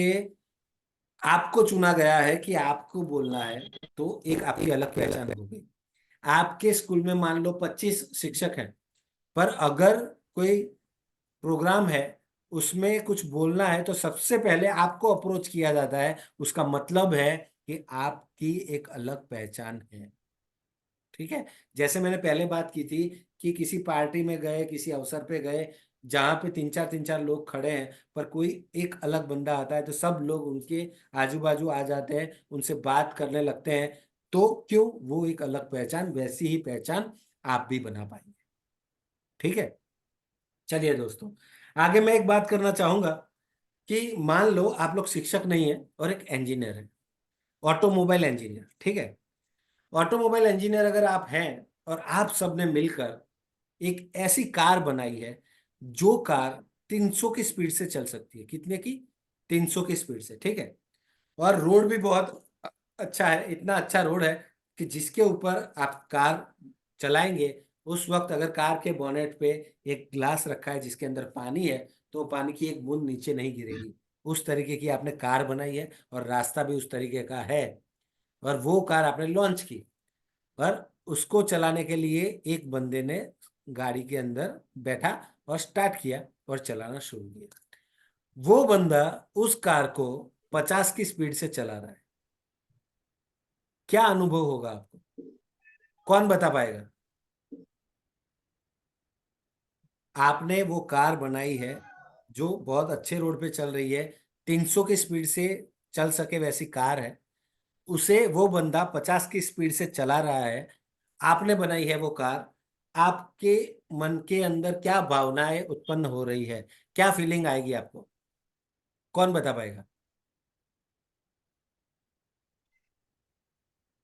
आपको चुना गया है कि आपको बोलना है, तो एक आपकी अलग पहचान होगी। आपके स्कूल में मान लो 25 शिक्षक हैं, पर अगर कोई प्रोग्राम है, उसमें कुछ बोलना है, तो सबसे पहले आपको अप्रोच किया जाता है। उसका मतलब है कि आपकी एक अलग पहचान है, ठीक है। जैसे मैंने पहले बात की थी कि किसी पार्टी में गए, किसी अवसर पे गए, जहां पे तीन चार लोग खड़े हैं, पर कोई एक अलग बंदा आता है, तो सब लोग उनके आजू बाजू आ जाते हैं, उनसे बात करने लगते हैं। तो क्यों? वो एक अलग पहचान, वैसी ही पहचान आप भी बना पाएंगे, ठीक है। चलिए दोस्तों, आगे मैं एक बात करना चाहूंगा कि मान लो आप लोग शिक्षक नहीं है और एक इंजीनियर है, ऑटोमोबाइल इंजीनियर, ठीक है। ऑटोमोबाइल इंजीनियर अगर आप हैं, और आप सबने मिलकर एक ऐसी कार बनाई है, जो कार 300 की स्पीड से चल सकती है। कितने की? 300 की स्पीड से, ठीक है। और रोड भी बहुत अच्छा है, इतना अच्छा रोड है कि जिसके ऊपर आप कार चलाएंगे, उस वक्त अगर कार के बोनेट पे एक ग्लास रखा है जिसके अंदर पानी है, तो पानी की एक बूंद नीचे नहीं गिरेगी। उस तरीके की आपने कार बनाई है, और रास्ता भी उस तरीके का है। और वो कार आपने लॉन्च की, और उसको चलाने के लिए एक बंदे ने गाड़ी के अंदर बैठा और स्टार्ट किया और चलाना शुरू किया। वो बंदा उस कार को 50 की स्पीड से चला रहा है। क्या अनुभव होगा आपको? कौन बता पाएगा? आपने वो कार बनाई है जो बहुत अच्छे रोड पे चल रही है, 300 की स्पीड से चल सके वैसी कार है, उसे वो बंदा 50 की स्पीड से चला रहा है। आपने बनाई है वो कार। आपके मन के अंदर क्या भावनाएं उत्पन्न हो रही है, क्या फीलिंग आएगी आपको? कौन बता पाएगा?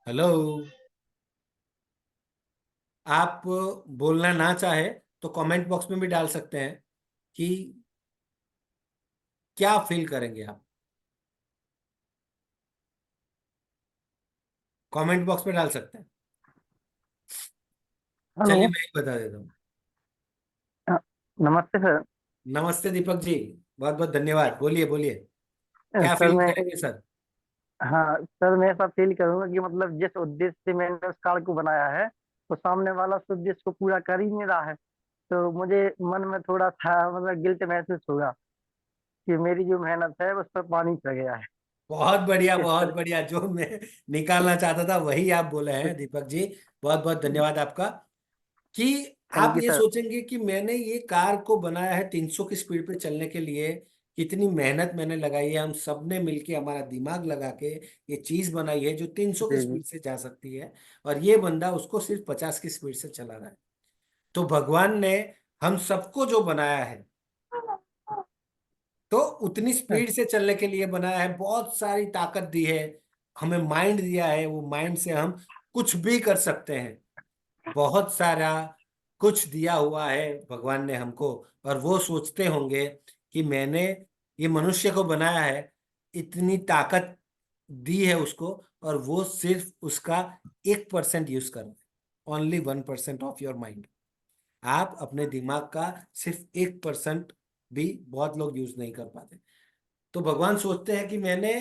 हेलो। आप बोलना ना चाहे तो कमेंट बॉक्स में भी डाल सकते हैं कि क्या फील करेंगे आप। कमेंट बॉक्स में डाल सकते हैं। हेलो। चलिए मैं ही बता देता हूँ। अ, नमस्ते सर। नमस्ते दीपक जी, बहुत बहुत धन्यवाद। बोलिए बोलिए, क्या सर फील मैं करेंगे सर? हाँ सर, मैं ऐसा फील करूंगा कि मतलब जिस उद्देश्य से मैंने उस कार्ड को बनाया है, तो सामने वाला उस उद्देश्य को पूरा कर ही नहीं रहा है। तो मुझे मन में थोड़ा सा मतलब गिल्ट महसूस होगा कि मेरी जो मेहनत है उस पर पानी चढ़ गया है। बहुत बढ़िया, इस बहुत पर बढ़िया। जो मैं निकालना चाहता था वही आप बोले हैं दीपक जी। बहुत बहुत धन्यवाद आपका। कि थैंक आप यू ये सर। सोचेंगे कि मैंने ये कार को बनाया है 300 की स्पीड पे चलने के लिए, कितनी मेहनत मैंने लगाई है। हम सब ने मिलके हमारा दिमाग लगा के ये चीज बनाई है जो 300 की जी जी। स्पीड से जा सकती है, और ये बंदा उसको सिर्फ 50 की स्पीड से चला रहा है। तो भगवान ने हम सबको जो बनाया है, तो उतनी स्पीड से चलने के लिए बनाया है, बहुत सारी ताकत दी है, हमें माइंड दिया है। वो माइंड से हम कुछ भी कर सकते हैं, बहुत सारा कुछ दिया हुआ है भगवान ने हमको। और वो सोचते होंगे कि मैंने ये मनुष्य को बनाया है, इतनी ताकत दी है उसको, और वो सिर्फ उसका 1% यूज कर रहा है। Only 1% of your mind. आप अपने दिमाग का सिर्फ 1% भी बहुत लोग यूज नहीं कर पाते। तो भगवान सोचते हैं कि मैंने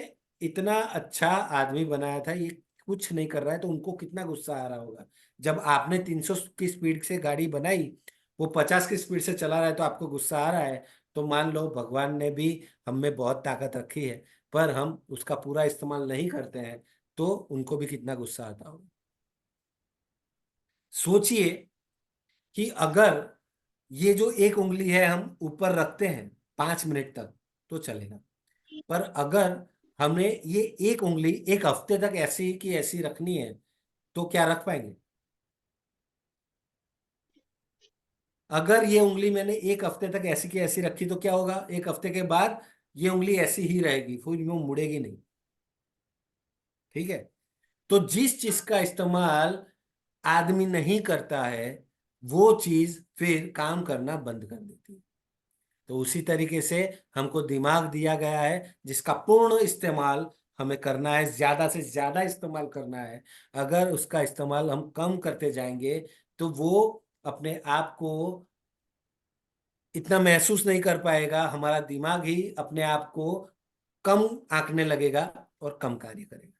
इतना अच्छा आदमी बनाया था, ये कुछ नहीं कर रहा है, तो उनको कितना गुस्सा आ रहा होगा। जब आपने 300 की स्पीड से गाड़ी बनाई, वो 50 की स्पीड से चला रहा है, तो आपको गुस्सा आ रहा है। तो मान लो भगवान ने भी हम में बहुत ताकत रखी है, पर हम उसका पूरा इस्तेमाल नहीं करते हैं, तो उनको भी कितना गुस्सा आता होगा। सोचिए कि अगर ये जो एक उंगली है हम ऊपर रखते हैं 5 मिनट तक, तो चलेगा। पर अगर हमने ये एक उंगली एक हफ्ते तक ऐसी की ऐसी रखनी है तो क्या रख पाएंगे? अगर ये उंगली मैंने एक हफ्ते तक ऐसी की ऐसी रखी तो क्या होगा? एक हफ्ते के बाद ये उंगली ऐसी ही रहेगी, फिर यूं मुड़ेगी नहीं। ठीक है। तो जिस चीज का इस्तेमाल आदमी नहीं करता है वो चीज फिर काम करना बंद कर देती है। तो उसी तरीके से हमको दिमाग दिया गया है जिसका पूर्ण इस्तेमाल हमें करना है, ज्यादा से ज्यादा इस्तेमाल करना है। अगर उसका इस्तेमाल हम कम करते जाएंगे तो वो अपने आप को इतना महसूस नहीं कर पाएगा, हमारा दिमाग ही अपने आप को कम आंकने लगेगा और कम कार्य करेगा।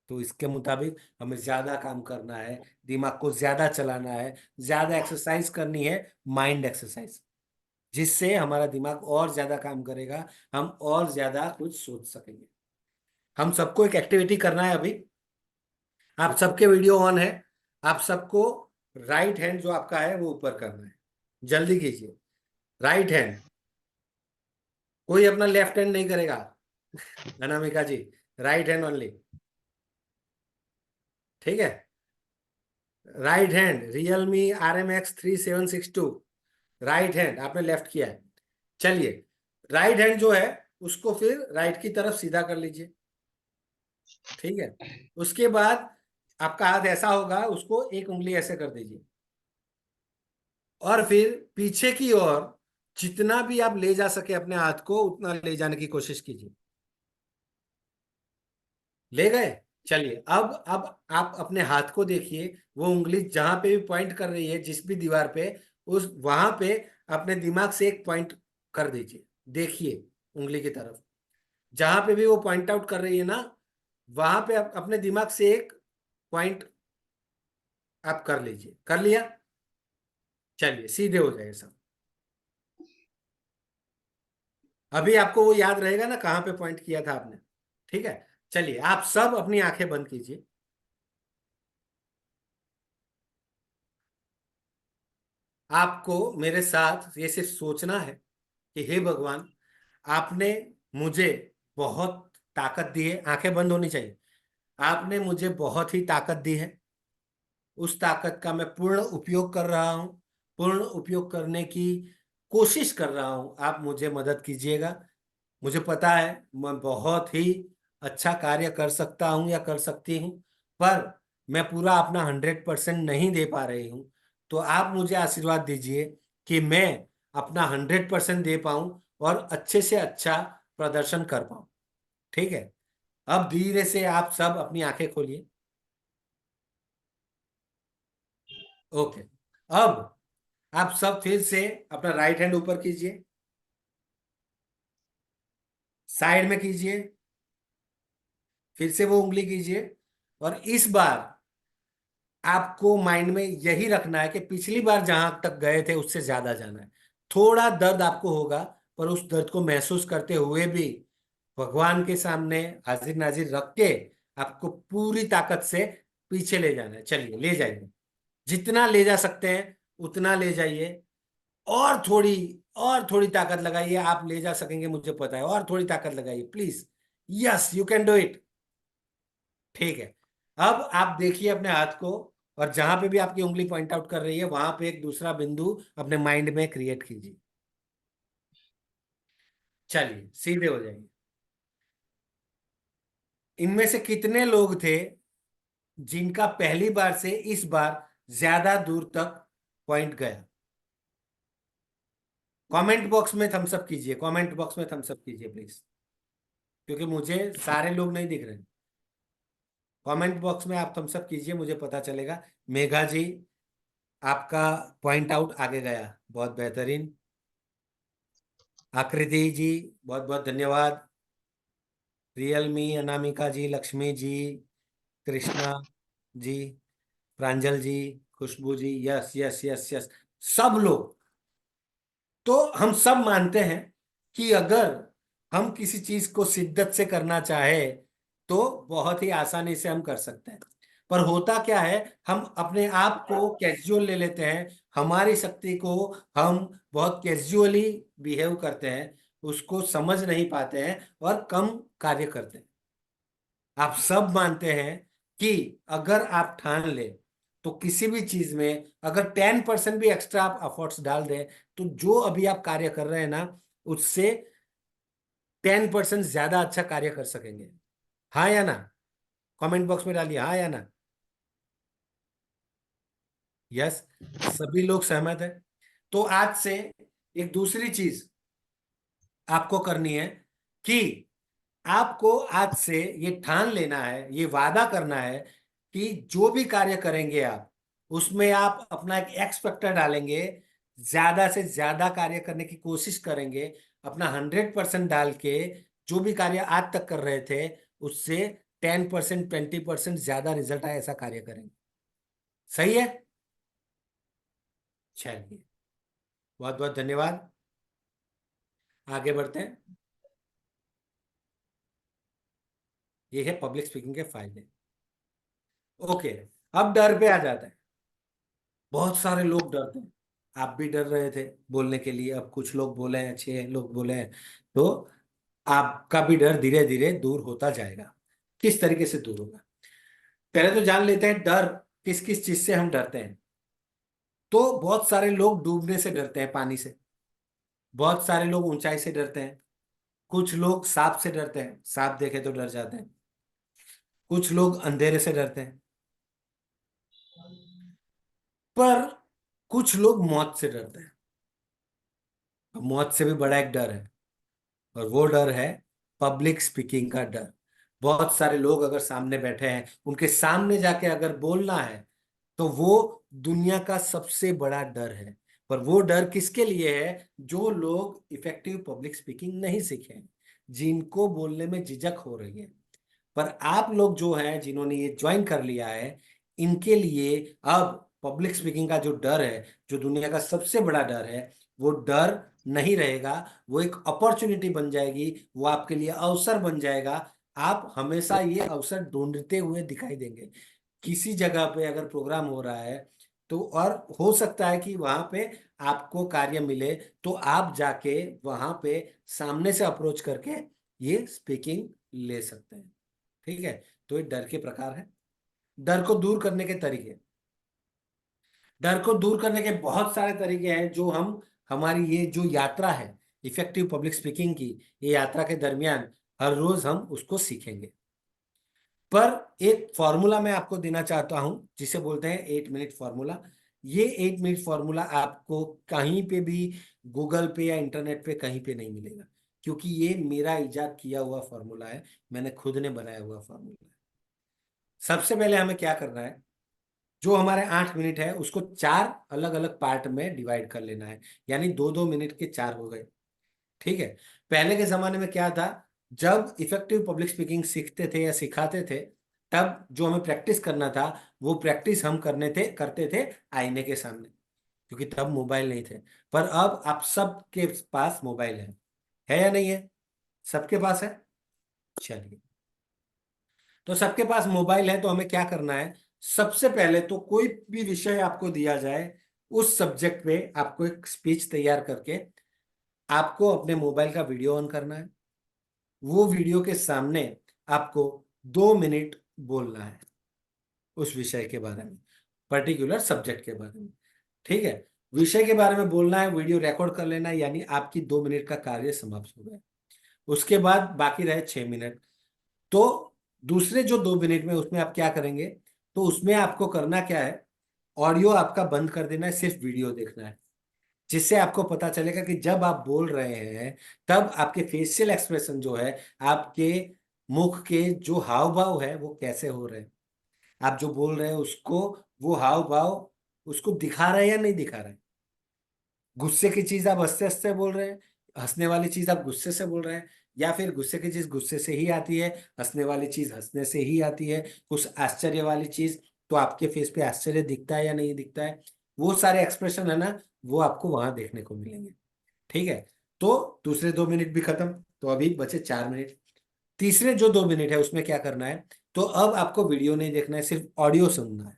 तो इसके मुताबिक हमें ज्यादा काम करना है, दिमाग को ज्यादा चलाना है, ज्यादा एक्सरसाइज करनी है, माइंड एक्सरसाइज, जिससे हमारा दिमाग और ज्यादा काम करेगा, हम और ज्यादा कुछ सोच सकेंगे। हम सबको एक एक्टिविटी करना है अभी। आप सबके वीडियो ऑन है। आप सबको राइट हैंड जो आपका है वो ऊपर करना है। जल्दी कीजिए। राइट हैंड, कोई अपना लेफ्ट हैंड नहीं करेगा। अनामिका जी, राइट हैंड ओनली। ठीक है। Right hand Realme RMX 3762, right hand. आपने लेफ्ट किया है। चलिए, राइट हैंड जो है उसको फिर राइट की तरफ सीधा कर लीजिए। ठीक है। उसके बाद आपका हाथ ऐसा होगा, उसको एक उंगली ऐसे कर दीजिए और फिर पीछे की ओर जितना भी आप ले जा सके अपने हाथ को उतना ले जाने की कोशिश कीजिए। ले गए? चलिए, अब आप अपने हाथ को देखिए, वो उंगली जहां पे भी पॉइंट कर रही है, जिस भी दीवार पे, उस वहां पे अपने दिमाग से एक पॉइंट कर दीजिए। देखिए उंगली की तरफ, जहां पे भी वो पॉइंट आउट कर रही है ना, वहां पे आप अपने दिमाग से एक पॉइंट आप कर लीजिए। कर लिया? चलिए, सीधे हो जाए सब। अभी आपको वो याद रहेगा ना कहाँ पे पॉइंट किया था आपने। ठीक है। चलिए, आप सब अपनी आंखें बंद कीजिए। आपको मेरे साथ ये सिर्फ सोचना है कि हे भगवान, आपने मुझे बहुत ताकत दी है। आंखें बंद होनी चाहिए। आपने मुझे बहुत ही ताकत दी है। उस ताकत का मैं पूर्ण उपयोग कर रहा हूं, पूर्ण उपयोग करने की कोशिश कर रहा हूं। आप मुझे मदद कीजिएगा। मुझे पता है मैं बहुत ही अच्छा कार्य कर सकता हूं या कर सकती हूं, पर मैं पूरा अपना 100% नहीं दे पा रही हूं। तो आप मुझे आशीर्वाद दीजिए कि मैं अपना 100% दे पाऊं और अच्छे से अच्छा प्रदर्शन कर पाऊं। ठीक है। अब धीरे से आप सब अपनी आंखें खोलिए। ओके। अब आप सब फिर से अपना राइट हैंड ऊपर कीजिए, साइड में कीजिए, फिर से वो उंगली कीजिए और इस बार आपको माइंड में यही रखना है कि पिछली बार जहां तक गए थे उससे ज्यादा जाना है। थोड़ा दर्द आपको होगा, पर उस दर्द को महसूस करते हुए भी भगवान के सामने हाजिर नाजिर रख के आपको पूरी ताकत से पीछे ले जाना है। चलिए, ले जाइए। जितना ले जा सकते हैं उतना ले जाइए। और थोड़ी ताकत लगाइए। आप ले जा सकेंगे, मुझे पता है। और थोड़ी ताकत लगाइए please. Yes, you can do it. ठीक है। अब आप देखिए अपने हाथ को, और जहां पे भी आपकी उंगली पॉइंट आउट कर रही है वहां पे एक दूसरा बिंदु अपने माइंड में क्रिएट कीजिए। चलिए, सीधे हो जाइए। इनमें से कितने लोग थे जिनका पहली बार से इस बार ज्यादा दूर तक पॉइंट गया? कमेंट बॉक्स में थम्स अप कीजिए। कमेंट बॉक्स में थम्स अप कीजिए प्लीज, क्योंकि मुझे सारे लोग नहीं दिख रहे। कमेंट बॉक्स में आप थम्स अप कीजिए, मुझे पता चलेगा। मेघा जी, आपका पॉइंट आउट आगे गया, बहुत बेहतरीन। आकृति जी, बहुत बहुत धन्यवाद। रियलमी, अनामिका जी, लक्ष्मी जी, कृष्णा जी, प्रांजल जी, खुशबू जी, यस यस यस यस, सब लोग। तो हम सब मानते हैं कि अगर हम किसी चीज को शिद्दत से करना चाहे तो बहुत ही आसानी से हम कर सकते हैं। पर होता क्या है, हम अपने आप को कैजुअल ले लेते हैं, हमारी शक्ति को हम बहुत कैजुअली बिहेव करते हैं, उसको समझ नहीं पाते हैं और कम कार्य करते हैं। आप सब मानते हैं कि अगर आप ठान ले तो किसी भी चीज में अगर 10% भी एक्स्ट्रा आप एफर्ट्स डाल दें तो जो अभी आप कार्य कर रहे हैं ना उससे 10% ज्यादा अच्छा कार्य कर सकेंगे। हाँ या ना? कमेंट बॉक्स में डालिए हाँ या ना। यस, सभी लोग सहमत है। तो आज से एक दूसरी चीज आपको करनी है कि आपको आज से ये ठान लेना है, ये वादा करना है कि जो भी कार्य करेंगे आप उसमें आप अपना एक एक्स फैक्टर डालेंगे, ज्यादा से ज्यादा कार्य करने की कोशिश करेंगे, अपना 100% डाल के जो भी कार्य आज तक कर रहे थे उससे 10% 20% ज्यादा रिजल्ट आए ऐसा कार्य करेंगे। सही है? चलिए, बहुत बहुत धन्यवाद। आगे बढ़ते हैं। ये है पब्लिक स्पीकिंग के फायदे। ओके, अब डर पे आ जाता है। बहुत सारे लोग डरते हैं, आप भी डर रहे थे बोलने के लिए, अब कुछ लोग बोले हैं, 6 लोग बोले हैं, तो आपका भी डर धीरे धीरे दूर होता जाएगा। किस तरीके से दूर होगा, पहले तो जान लेते हैं डर किस किस चीज से हम डरते हैं। तो बहुत सारे लोग डूबने से डरते हैं, पानी से। बहुत सारे लोग ऊंचाई से डरते हैं। कुछ लोग सांप से डरते हैं, सांप देखे तो डर जाते हैं। कुछ लोग अंधेरे से डरते हैं। पर कुछ लोग मौत से डरते हैं। मौत से भी बड़ा एक डर है और वो डर है पब्लिक स्पीकिंग का डर। बहुत सारे लोग अगर सामने बैठे हैं, उनके सामने जाके अगर बोलना है तो वो दुनिया का सबसे बड़ा डर है। पर वो डर किसके लिए है? जो लोग इफेक्टिव पब्लिक स्पीकिंग नहीं सीखे हैं, जिनको बोलने में झिझक हो रही है। पर आप लोग जो हैं जिन्होंने ये ज्वाइन कर लिया है, इनके लिए अब पब्लिक स्पीकिंग का जो डर है, जो दुनिया का सबसे बड़ा डर है, वो डर नहीं रहेगा। वो एक अपॉर्चुनिटी बन जाएगी, वो आपके लिए अवसर बन जाएगा। आप हमेशा ये अवसर ढूंढते हुए दिखाई देंगे। किसी जगह पे अगर प्रोग्राम हो रहा है तो, और हो सकता है कि वहां पे आपको कार्य मिले, तो आप जाके वहां पे सामने से अप्रोच करके ये स्पीकिंग ले सकते हैं। ठीक है? तो ये डर के प्रकार है। डर को दूर करने के तरीके, डर को दूर करने के बहुत सारे तरीके हैं जो हम, हमारी ये जो यात्रा है इफेक्टिव पब्लिक स्पीकिंग की, ये यात्रा के दरमियान हर रोज हम उसको सीखेंगे। पर एक फॉर्मूला मैं आपको देना चाहता हूं जिसे बोलते हैं 8 मिनट फॉर्मूला। ये 8 मिनट फॉर्मूला आपको कहीं पे भी, गूगल पे या इंटरनेट पे कहीं पे नहीं मिलेगा, क्योंकि ये मेरा इजाद किया हुआ फॉर्मूला है, मैंने खुद ने बनाया हुआ फॉर्मूला है। सबसे पहले हमें क्या करना है, जो हमारे 8 मिनट है उसको 4 अलग अलग पार्ट में डिवाइड कर लेना है, यानी 2-2 मिनट के 4 हो गए। ठीक है? पहले के जमाने में क्या था, जब इफेक्टिव पब्लिक स्पीकिंग सीखते थे या सिखाते थे, तब जो हमें प्रैक्टिस करना था वो प्रैक्टिस हम करते थे आईने के सामने, क्योंकि तब मोबाइल नहीं थे। पर अब आप सबके पास मोबाइल है या नहीं है? सबके पास है। चलिए, तो सबके पास मोबाइल है, तो हमें क्या करना है, सबसे पहले तो कोई भी विषय आपको दिया जाए, उस सब्जेक्ट पे आपको एक स्पीच तैयार करके आपको अपने मोबाइल का वीडियो ऑन करना है। वो वीडियो के सामने आपको 2 मिनट बोलना है उस विषय के बारे में, पर्टिकुलर सब्जेक्ट के बारे में। ठीक है? विषय के बारे में बोलना है, वीडियो रिकॉर्ड कर लेना है, यानी आपकी 2 मिनट का कार्य समाप्त हो गया। उसके बाद बाकी रहे 6 मिनट। तो दूसरे जो 2 मिनट में उसमें आप क्या करेंगे, तो उसमें आपको करना क्या है, ऑडियो आपका बंद कर देना है, सिर्फ वीडियो देखना है, जिससे आपको पता चलेगा कि जब आप बोल रहे हैं तब आपके फेशियल एक्सप्रेशन जो है, आपके मुख के जो हाव भाव है वो कैसे हो रहे हैं। आप जो बोल रहे हैं उसको, वो हाव भाव उसको दिखा रहे हैं या नहीं दिखा रहे हैं। गुस्से की चीज आप हंसते हंसते बोल रहे हैं, हंसने वाली चीज आप गुस्से से बोल रहे हैं, या फिर गुस्से की चीज गुस्से से ही आती है, हंसने वाली चीज हंसने से ही आती है, कुछ आश्चर्य वाली चीज तो आपके फेस पे आश्चर्य दिखता है या नहीं दिखता है। वो सारे एक्सप्रेशन है ना, वो आपको वहां देखने को मिलेंगे। ठीक है? तो दूसरे 2 मिनट भी खत्म, तो अभी बचे 4 मिनट। तीसरे जो 2 मिनट है उसमें क्या करना है, तो अब आपको वीडियो नहीं देखना है, सिर्फ ऑडियो सुनना है।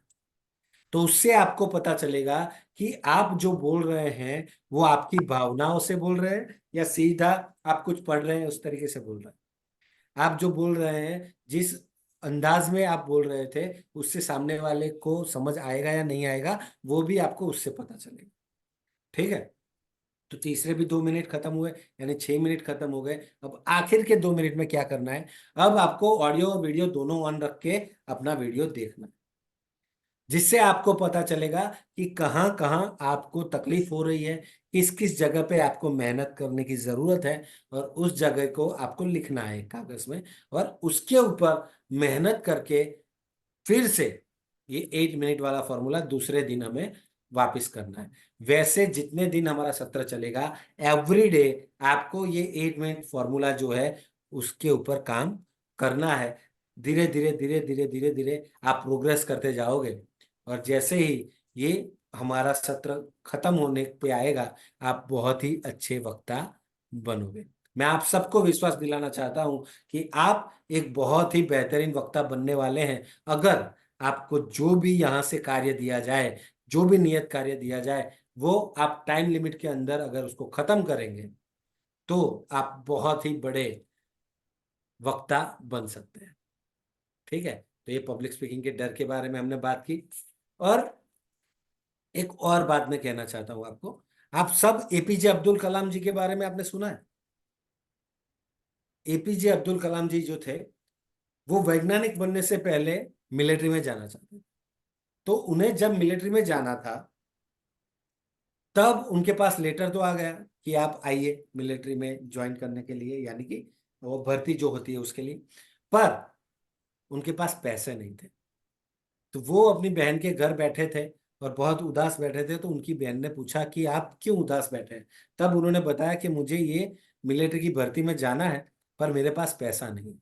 तो उससे आपको पता चलेगा कि आप जो बोल रहे हैं वो आपकी भावनाओं से बोल रहे हैं या सीधा आप कुछ पढ़ रहे हैं उस तरीके से बोल रहे हैं। आप जो बोल रहे हैं, जिस अंदाज में आप बोल रहे थे, उससे सामने वाले को समझ आएगा या नहीं आएगा, वो भी आपको उससे पता चलेगा। ठीक है, तो तीसरे भी 2 मिनट खत्म हुए, यानी 6 मिनट खत्म हो गए। अब आखिर के 2 मिनट में क्या करना है, अब आपको ऑडियो और वीडियो दोनों ऑन रख के अपना वीडियो देखना है, जिससे आपको पता चलेगा कि कहाँ कहाँ आपको तकलीफ हो रही है, किस किस जगह पे आपको मेहनत करने की जरूरत है, और उस जगह को आपको लिखना है कागज में, और उसके ऊपर मेहनत करके फिर से ये 8 मिनट वाला फॉर्मूला दूसरे दिन हमें वापस करना है। वैसे जितने दिन हमारा सत्र चलेगा, एवरी डे आपको ये 8 मिनट फॉर्मूला जो है उसके ऊपर काम करना है। धीरे धीरे धीरे धीरे धीरे धीरे आप प्रोग्रेस करते जाओगे, और जैसे ही ये हमारा सत्र खत्म होने पे आएगा, आप बहुत ही अच्छे वक्ता बनोगे। मैं आप सबको विश्वास दिलाना चाहता हूं कि आप एक बहुत ही बेहतरीन वक्ता बनने वाले हैं, अगर आपको जो भी यहाँ से कार्य दिया जाए, जो भी नियत कार्य दिया जाए, वो आप टाइम लिमिट के अंदर अगर उसको खत्म करेंगे, तो आप बहुत ही बड़े वक्ता बन सकते हैं। ठीक है, तो ये पब्लिक स्पीकिंग के डर के बारे में हमने बात की। और एक और बात मैं कहना चाहता हूं आपको, आप सब एपीजे अब्दुल कलाम जी के बारे में आपने सुना है? एपीजे अब्दुल कलाम जी जो थे, वो वैज्ञानिक बनने से पहले मिलिट्री में जाना चाहते थे। तो उन्हें जब मिलिट्री में जाना था, तब उनके पास लेटर तो आ गया कि आप आइए मिलिट्री में ज्वाइन करने के लिए, यानी कि वो भर्ती जो होती है उसके लिए, पर उनके पास पैसे नहीं थे। तो वो अपनी बहन के घर बैठे थे और बहुत उदास बैठे थे। तो उनकी बहन ने पूछा कि आप क्यों उदास बैठे हैं? तब उन्होंने बताया कि मुझे ये मिलिट्री की भर्ती में जाना है, पर मेरे पास पैसा नहीं।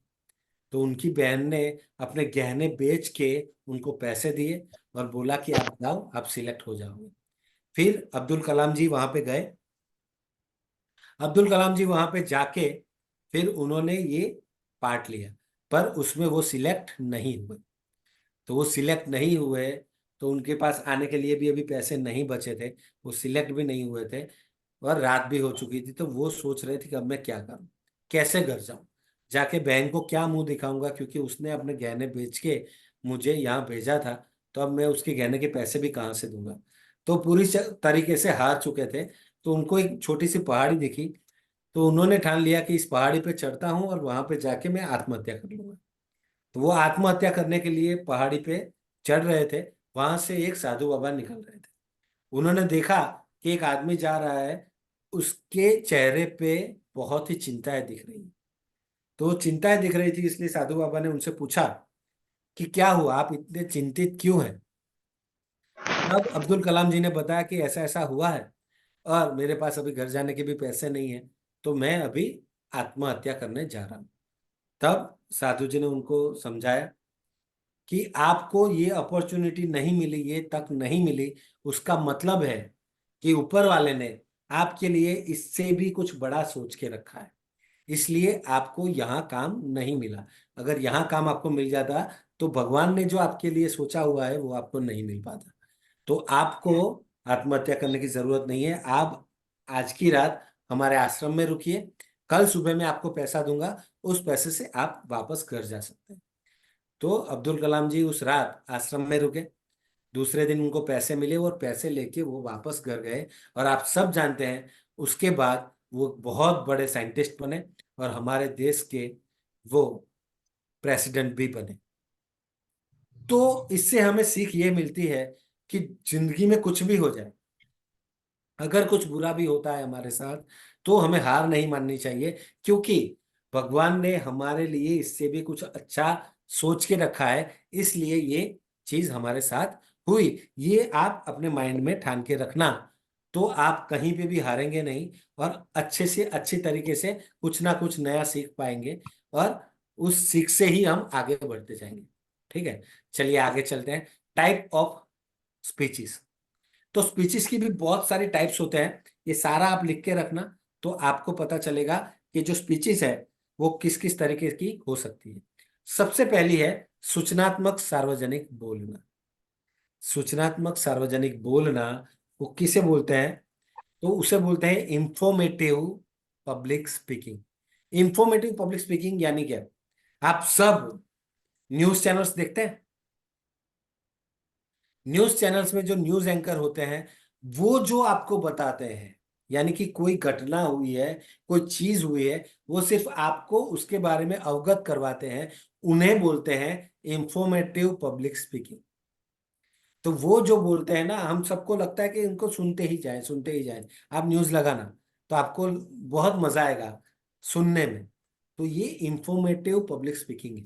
तो उनकी बहन ने अपने गहने बेच के उनको पैसे दिए और बोला कि आप जाओ, आप सिलेक्ट हो जाओगे। फिर अब्दुल कलाम जी वहां पे गए। अब्दुल कलाम जी वहां पे जाके फिर उन्होंने ये पार्ट लिया, पर उसमें वो सिलेक्ट नहीं हुए। तो वो सिलेक्ट नहीं हुए, तो उनके पास आने के लिए भी अभी पैसे नहीं बचे थे, वो सिलेक्ट भी नहीं हुए थे, और रात भी हो चुकी थी। तो वो सोच रहे थे कि अब मैं क्या करूं, कैसे घर जाऊं, जाके बहन को क्या मुंह दिखाऊंगा, क्योंकि उसने अपने गहने बेच के मुझे यहाँ भेजा था। तो अब मैं उसके गहने के पैसे भी कहाँ से दूंगा। तो पूरी तरीके से हार चुके थे। तो उनको एक छोटी सी पहाड़ी दिखी, तो उन्होंने ठान लिया कि इस पहाड़ी पे चढ़ता हूँ और वहां पे जाके मैं आत्महत्या कर लूंगा। तो वो आत्महत्या करने के लिए पहाड़ी पे चढ़ रहे थे। वहां से एक साधु बाबा निकल रहे थे। उन्होंने देखा कि एक आदमी जा रहा है, उसके चेहरे पे बहुत ही चिंताएं दिख रही हैं। तो चिंताएं दिख रही थी, इसलिए साधु बाबा ने उनसे पूछा कि क्या हुआ, आप इतने चिंतित क्यों हैं? तब अब्दुल कलाम जी ने बताया कि ऐसा ऐसा हुआ है, और मेरे पास अभी घर जाने के भी पैसे नहीं है, तो मैं अभी आत्महत्या करने जा रहा हूँ। तब साधु जी ने उनको समझाया कि आपको ये अपॉर्चुनिटी नहीं मिली, ये तक नहीं मिली, उसका मतलब है कि ऊपर वाले ने आपके लिए इससे भी कुछ बड़ा सोच के रखा है, इसलिए आपको यहाँ काम नहीं मिला। अगर यहाँ काम आपको मिल जाता, तो भगवान ने जो आपके लिए सोचा हुआ है वो आपको नहीं मिल पाता। तो आपको आत्महत्या करने की जरूरत नहीं है। आप आज की रात हमारे आश्रम में रुकिए, कल सुबह मैं आपको पैसा दूंगा, उस पैसे से आप वापस घर जा सकते हैं। तो अब्दुल कलाम जी उस रात आश्रम में रुके। दूसरे दिन उनको पैसे मिले और पैसे लेके वो वापस घर गए। और आप सब जानते हैं, उसके बाद वो बहुत बड़े साइंटिस्ट बने और हमारे देश के वो प्रेसिडेंट भी बने। तो इससे हमें सीख ये मिलती है कि जिंदगी में कुछ भी हो जाए, अगर कुछ बुरा भी होता है हमारे साथ, तो हमें हार नहीं माननी चाहिए, क्योंकि भगवान ने हमारे लिए इससे भी कुछ अच्छा सोच के रखा है, इसलिए ये चीज हमारे साथ हुई। ये आप अपने माइंड में ठान के रखना, तो आप कहीं पे भी हारेंगे नहीं, और अच्छे से अच्छी तरीके से कुछ ना कुछ नया सीख पाएंगे, और उस सीख से ही हम आगे बढ़ते जाएंगे। ठीक है, चलिए आगे चलते हैं। Type of speeches. तो स्पीचेस की भी बहुत सारी टाइप्स होते हैं, ये सारा आप लिख के रखना, तो आपको पता चलेगा कि जो स्पीचेस है वो किस किस तरीके की हो सकती है। सबसे पहली है सूचनात्मक सार्वजनिक बोलना। सूचनात्मक सार्वजनिक बोलना वो किसे बोलते हैं? तो उसे बोलते हैं informative public speaking. Informative public speaking यानी क्या? आप सब न्यूज चैनल्स देखते हैं? न्यूज चैनल्स में जो न्यूज एंकर होते हैं वो जो आपको बताते हैं, यानी कि कोई घटना हुई है, कोई चीज हुई है, वो सिर्फ आपको उसके बारे में अवगत करवाते हैं, उन्हें बोलते हैं इंफॉर्मेटिव पब्लिक स्पीकिंग। तो वो जो बोलते हैं ना, हम सबको लगता है कि इनको सुनते ही जाएं, सुनते ही जाएं। आप न्यूज लगाना तो आपको बहुत मजा आएगा सुनने में। तो ये इंफॉर्मेटिव पब्लिक स्पीकिंग है।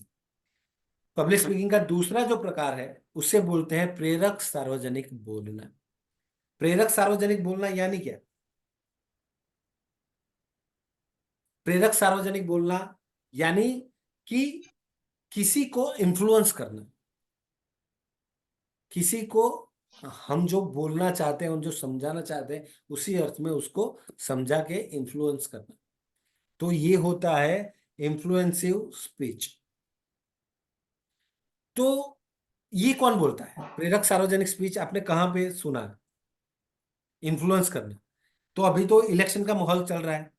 पब्लिक स्पीकिंग का दूसरा जो प्रकार है उसे बोलते हैं प्रेरक सार्वजनिक बोलना। प्रेरक सार्वजनिक बोलना यानी क्या? प्रेरक सार्वजनिक बोलना यानी कि किसी को इन्फ्लुएंस करना, किसी को हम जो बोलना चाहते हैं, उन जो समझाना चाहते हैं, उसी अर्थ में उसको समझा के इन्फ्लुएंस करना। तो ये होता है इन्फ्लुएंसिव स्पीच। तो ये कौन बोलता है? प्रेरक सार्वजनिक स्पीच आपने कहाँ पे सुना? इन्फ्लुएंस करना। तो अभी तो इलेक्शन का माहौल चल रहा है,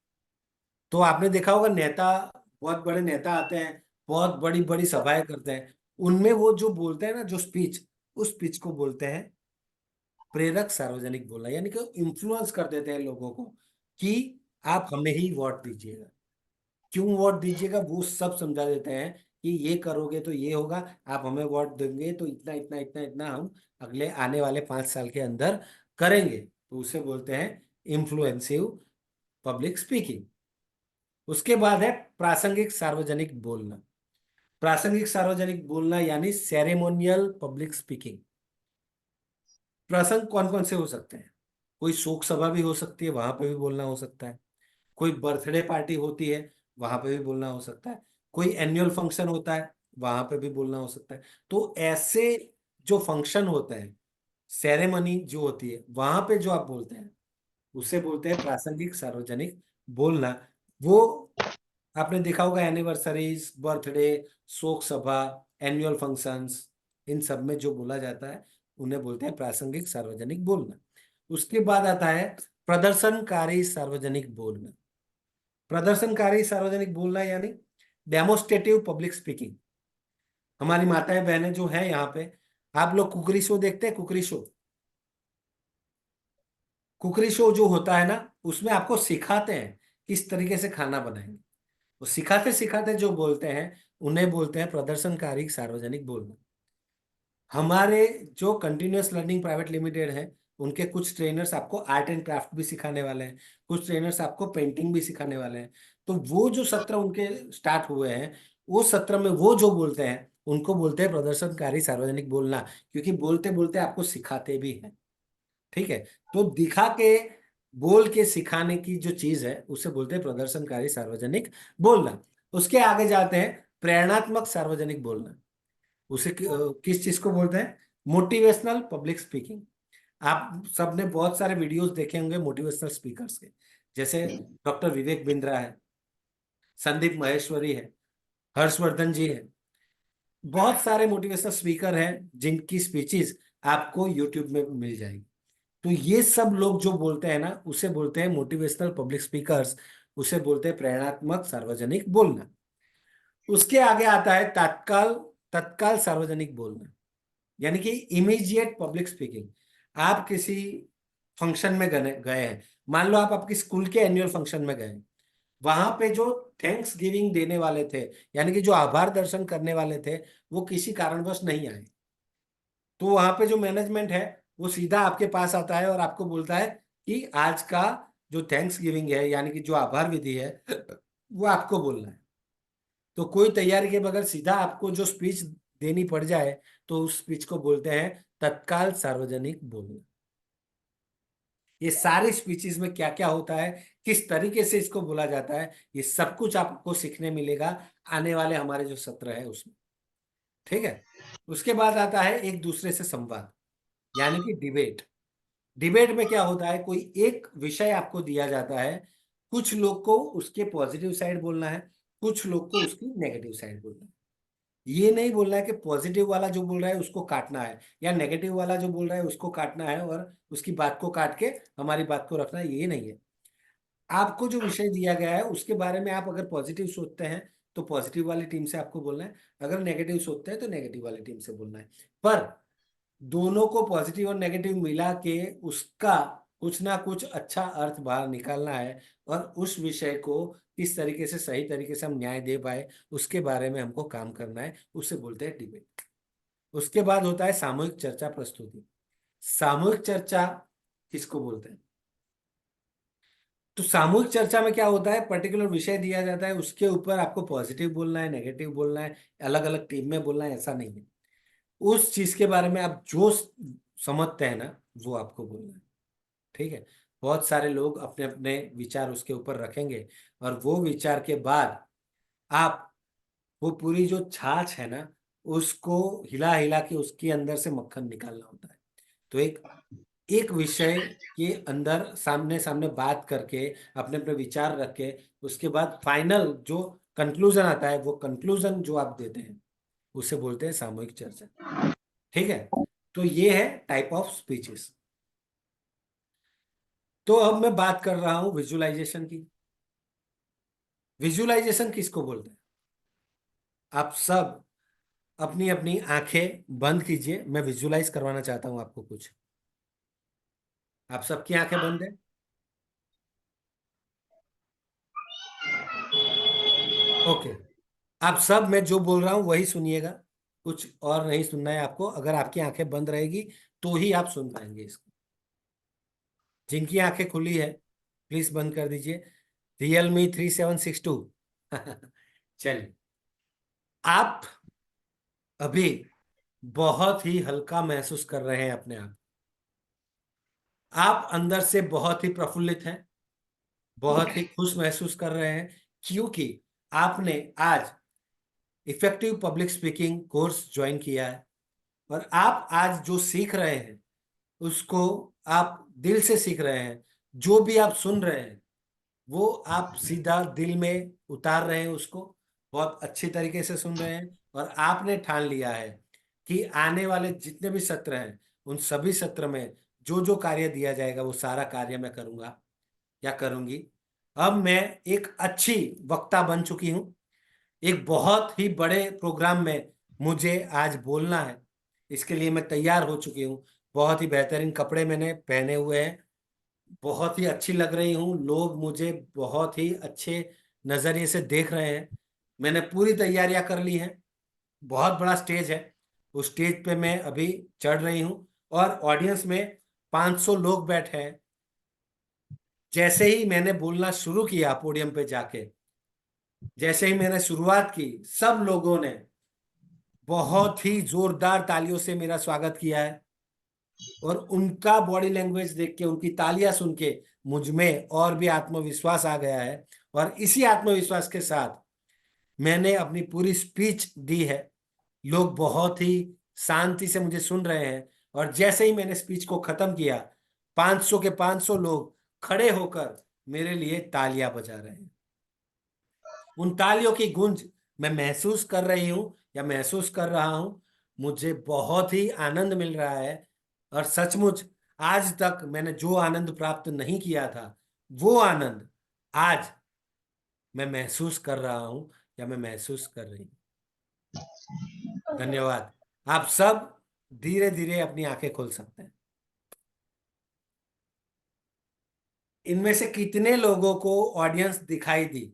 तो आपने देखा होगा नेता, बहुत बड़े नेता आते हैं, बहुत बड़ी बड़ी सभाएं करते हैं, उनमें वो जो बोलते हैं ना, जो स्पीच, उस स्पीच को बोलते हैं प्रेरक सार्वजनिक बोलना। यानी कि इन्फ्लुएंस कर देते हैं लोगों को कि आप हमें ही वोट दीजिएगा। क्यों वोट दीजिएगा वो सब समझा देते हैं कि ये करोगे तो ये होगा, आप हमें वोट देंगे तो इतना इतना इतना इतना हम अगले आने वाले 5 साल के अंदर करेंगे। तो उसे बोलते हैं इन्फ्लुएंसिव पब्लिक स्पीकिंग। उसके बाद है प्रासंगिक सार्वजनिक बोलना। प्रासंगिक सार्वजनिक बोलना यानी सेरेमोनियल पब्लिक स्पीकिंग। प्रसंग कौन कौन से हो सकते हैं? कोई शोक सभा भी हो सकती है, वहां पे भी बोलना हो सकता है। कोई बर्थडे पार्टी होती है, वहां पे भी बोलना हो सकता है। कोई एनुअल फंक्शन होता है, वहां पे भी बोलना हो सकता है। तो ऐसे जो फंक्शन होते हैं, सेरेमनी जो होती है, वहां पे जो आप बोलते हैं उसे बोलते हैं प्रासंगिक सार्वजनिक बोलना। वो आपने देखा होगा एनिवर्सरीज, बर्थडे, शोक सभा, एनुअल फंक्शंस, इन सब में जो बोला जाता है उन्हें बोलते हैं प्रासंगिक सार्वजनिक बोलना। उसके बाद आता है प्रदर्शनकारी सार्वजनिक बोलना। प्रदर्शनकारी सार्वजनिक बोलना यानी डेमोस्ट्रेटिव पब्लिक स्पीकिंग। हमारी माताएं बहनें जो हैं यहाँ पे, आप लोग कुकरी शो देखते हैं? कुकरी शो, कुकरी शो जो होता है ना, उसमें आपको सिखाते हैं किस तरीके से खाना बनाएंगे। वो सिखाते सिखाते जो बोलते हैं उन्हें बोलते हैं प्रदर्शनकारी सार्वजनिक बोलना। हमारे जो कंटिन्यूअस लर्निंग प्राइवेट लिमिटेड है, उनके कुछ ट्रेनर्स आपको आर्ट एंड क्राफ्ट भी सिखाने वाले हैं, कुछ ट्रेनर्स आपको पेंटिंग भी सिखाने वाले हैं। तो वो जो सत्र उनके स्टार्ट हुए हैं, वो सत्र में वो जो बोलते हैं उनको बोलते हैं प्रदर्शनकारी सार्वजनिक बोलना, क्योंकि बोलते बोलते आपको सिखाते भी हैं। ठीक है? तो दिखा के, बोल के सिखाने की जो चीज है उसे बोलते हैं प्रदर्शनकारी सार्वजनिक बोलना। उसके आगे जाते हैं प्रेरणात्मक सार्वजनिक बोलना। उसे किस चीज को बोलते हैं? Motivational public speaking. आप सबने बहुत सारे वीडियोस देखे होंगे मोटिवेशनल स्पीकर्स के, जैसे डॉक्टर विवेक बिंद्रा है, संदीप महेश्वरी है, हर्षवर्धन जी है। बहुत सारे मोटिवेशनल स्पीकर हैं जिनकी स्पीचेस आपको यूट्यूब में मिल जाएगी। तो ये सब लोग जो बोलते हैं ना, उसे बोलते हैं मोटिवेशनल पब्लिक स्पीकर्स, उसे बोलते हैं प्रेरणात्मक सार्वजनिक बोलना। उसके आगे आता है तत्काल तत्काल सार्वजनिक बोलना, यानी कि इमीडिएट पब्लिक स्पीकिंग। आप किसी फंक्शन में गए गए हैं, मान लो आप आपकी स्कूल के एनुअल फंक्शन में गए, वहां पे जो थैंक्स गिविंग देने वाले थे, यानी कि जो आभार दर्शन करने वाले थे, वो किसी कारणवश नहीं आए। तो वहां पे जो मैनेजमेंट है वो सीधा आपके पास आता है और आपको बोलता है कि आज का जो थैंक्स गिविंग है, यानी कि जो आभार विधि है, वो आपको बोलना है। तो कोई तैयारी के बगैर सीधा आपको जो स्पीच देनी पड़ जाए, तो उस स्पीच को बोलते हैं तत्काल सार्वजनिक बोलना। ये सारी स्पीचेस में क्या क्या होता है, किस तरीके से इसको बोला जाता है, ये सब कुछ आपको सीखने मिलेगा आने वाले हमारे जो सत्र है उसमें। ठीक है? उसके बाद आता है एक दूसरे से संवाद, यानी कि डिबेट। डिबेट में क्या होता है, कोई एक विषय आपको दिया जाता है, कुछ लोग को उसके पॉजिटिव साइड बोलना है, कुछ लोग को उसकी नेगेटिव साइड बोलना है। ये नहीं बोलना है कि पॉजिटिव वाला जो बोल रहा है उसको काटना है, या नेगेटिव वाला जो बोल रहा है उसको काटना है और उसकी बात को काट के हमारी बात को रखना है, ये नहीं है। आपको जो विषय दिया गया है उसके बारे में आप अगर पॉजिटिव सोचते हैं तो पॉजिटिव वाली टीम से आपको बोलना है, अगर नेगेटिव सोचते हैं तो नेगेटिव वाली टीम से बोलना है। पर दोनों को पॉजिटिव और नेगेटिव मिला के उसका कुछ ना कुछ अच्छा अर्थ बाहर निकालना है, और उस विषय को किस तरीके से सही तरीके से हम न्याय दे पाए उसके बारे में हमको काम करना है, उसे बोलते हैं डिबेट। उसके बाद होता है सामूहिक चर्चा प्रस्तुति। सामूहिक चर्चा किसको बोलते हैं? तो सामूहिक चर्चा में क्या होता है, पर्टिकुलर विषय दिया जाता है, उसके ऊपर आपको पॉजिटिव बोलना है, नेगेटिव बोलना है, अलग अलग टीम में बोलना है, ऐसा नहीं है। उस चीज के बारे में आप जो समझते हैं ना वो आपको बोलना है, ठीक है। बहुत सारे लोग अपने अपने विचार उसके ऊपर रखेंगे, और वो विचार के बाद आप वो पूरी जो छाछ है ना उसको हिला हिला के उसके अंदर से मक्खन निकालना होता है। तो एक एक विषय के अंदर सामने सामने बात करके अपने अपने विचार रख के उसके बाद फाइनल जो कंक्लूजन आता है, वो कंक्लूजन जो आप देते हैं उसे बोलते हैं सामूहिक चर्चा, ठीक है। तो ये है टाइप ऑफ स्पीचेस। तो अब मैं बात कर रहा हूं विजुअलाइजेशन की। विजुअलाइजेशन किसको बोलते हैं? आप सब अपनी अपनी आंखें बंद कीजिए, मैं विजुअलाइज करवाना चाहता हूं आपको कुछ। आप सबकी आंखें बंद है? ओके। आप सब मैं जो बोल रहा हूं वही सुनिएगा, कुछ और नहीं सुनना है आपको। अगर आपकी आंखें बंद रहेगी तो ही आप सुन पाएंगे इसको। जिनकी आंखें खुली है प्लीज बंद कर दीजिए। Realme 3762 चलिए, आप अभी बहुत ही हल्का महसूस कर रहे हैं अपने आप अंदर से बहुत ही प्रफुल्लित हैं, बहुत ही खुश महसूस कर रहे हैं, क्योंकि आपने आज effective public speaking course join किया है, और आप आज जो सीख रहे हैं उसको आप दिल से सीख रहे हैं। जो भी आप सुन रहे हैं वो आप सीधा दिल में उतार रहे हैं, उसको बहुत अच्छी तरीके से सुन रहे हैं, और आपने ठान लिया है कि आने वाले जितने भी सत्र हैं उन सभी सत्र में जो जो कार्य दिया जाएगा वो सारा कार्य मैं करूंगा या करूंगी। अब मैं एक अच्छी वक्ता बन चुकी हूं, एक बहुत ही बड़े प्रोग्राम में मुझे आज बोलना है, इसके लिए मैं तैयार हो चुकी हूँ। बहुत ही बेहतरीन कपड़े मैंने पहने हुए हैं, बहुत ही अच्छी लग रही हूँ, लोग मुझे बहुत ही अच्छे नजरिए से देख रहे हैं। मैंने पूरी तैयारियां कर ली हैं। बहुत बड़ा स्टेज है, उस स्टेज पे मैं अभी चढ़ रही हूँ, और ऑडियंस में 500 लोग बैठे हैं। जैसे ही मैंने बोलना शुरू किया पोडियम पे जाके, जैसे ही मैंने शुरुआत की, सब लोगों ने बहुत ही जोरदार तालियों से मेरा स्वागत किया है, और उनका बॉडी लैंग्वेज देख के, उनकी तालियां सुन के मुझ में और भी आत्मविश्वास आ गया है। और इसी आत्मविश्वास के साथ मैंने अपनी पूरी स्पीच दी है। लोग बहुत ही शांति से मुझे सुन रहे हैं, और जैसे ही मैंने स्पीच को खत्म किया 500 के 500 लोग खड़े होकर मेरे लिए तालियां बजा रहे हैं। उन तालियों की गूंज मैं महसूस कर रही हूं या महसूस कर रहा हूं, मुझे बहुत ही आनंद मिल रहा है। और सचमुच आज तक मैंने जो आनंद प्राप्त नहीं किया था वो आनंद आज मैं महसूस कर रहा हूं या मैं महसूस कर रही हूं। धन्यवाद। आप सब धीरे धीरे अपनी आंखें खोल सकते हैं। इनमें से कितने लोगों को ऑडियंस दिखाई दी?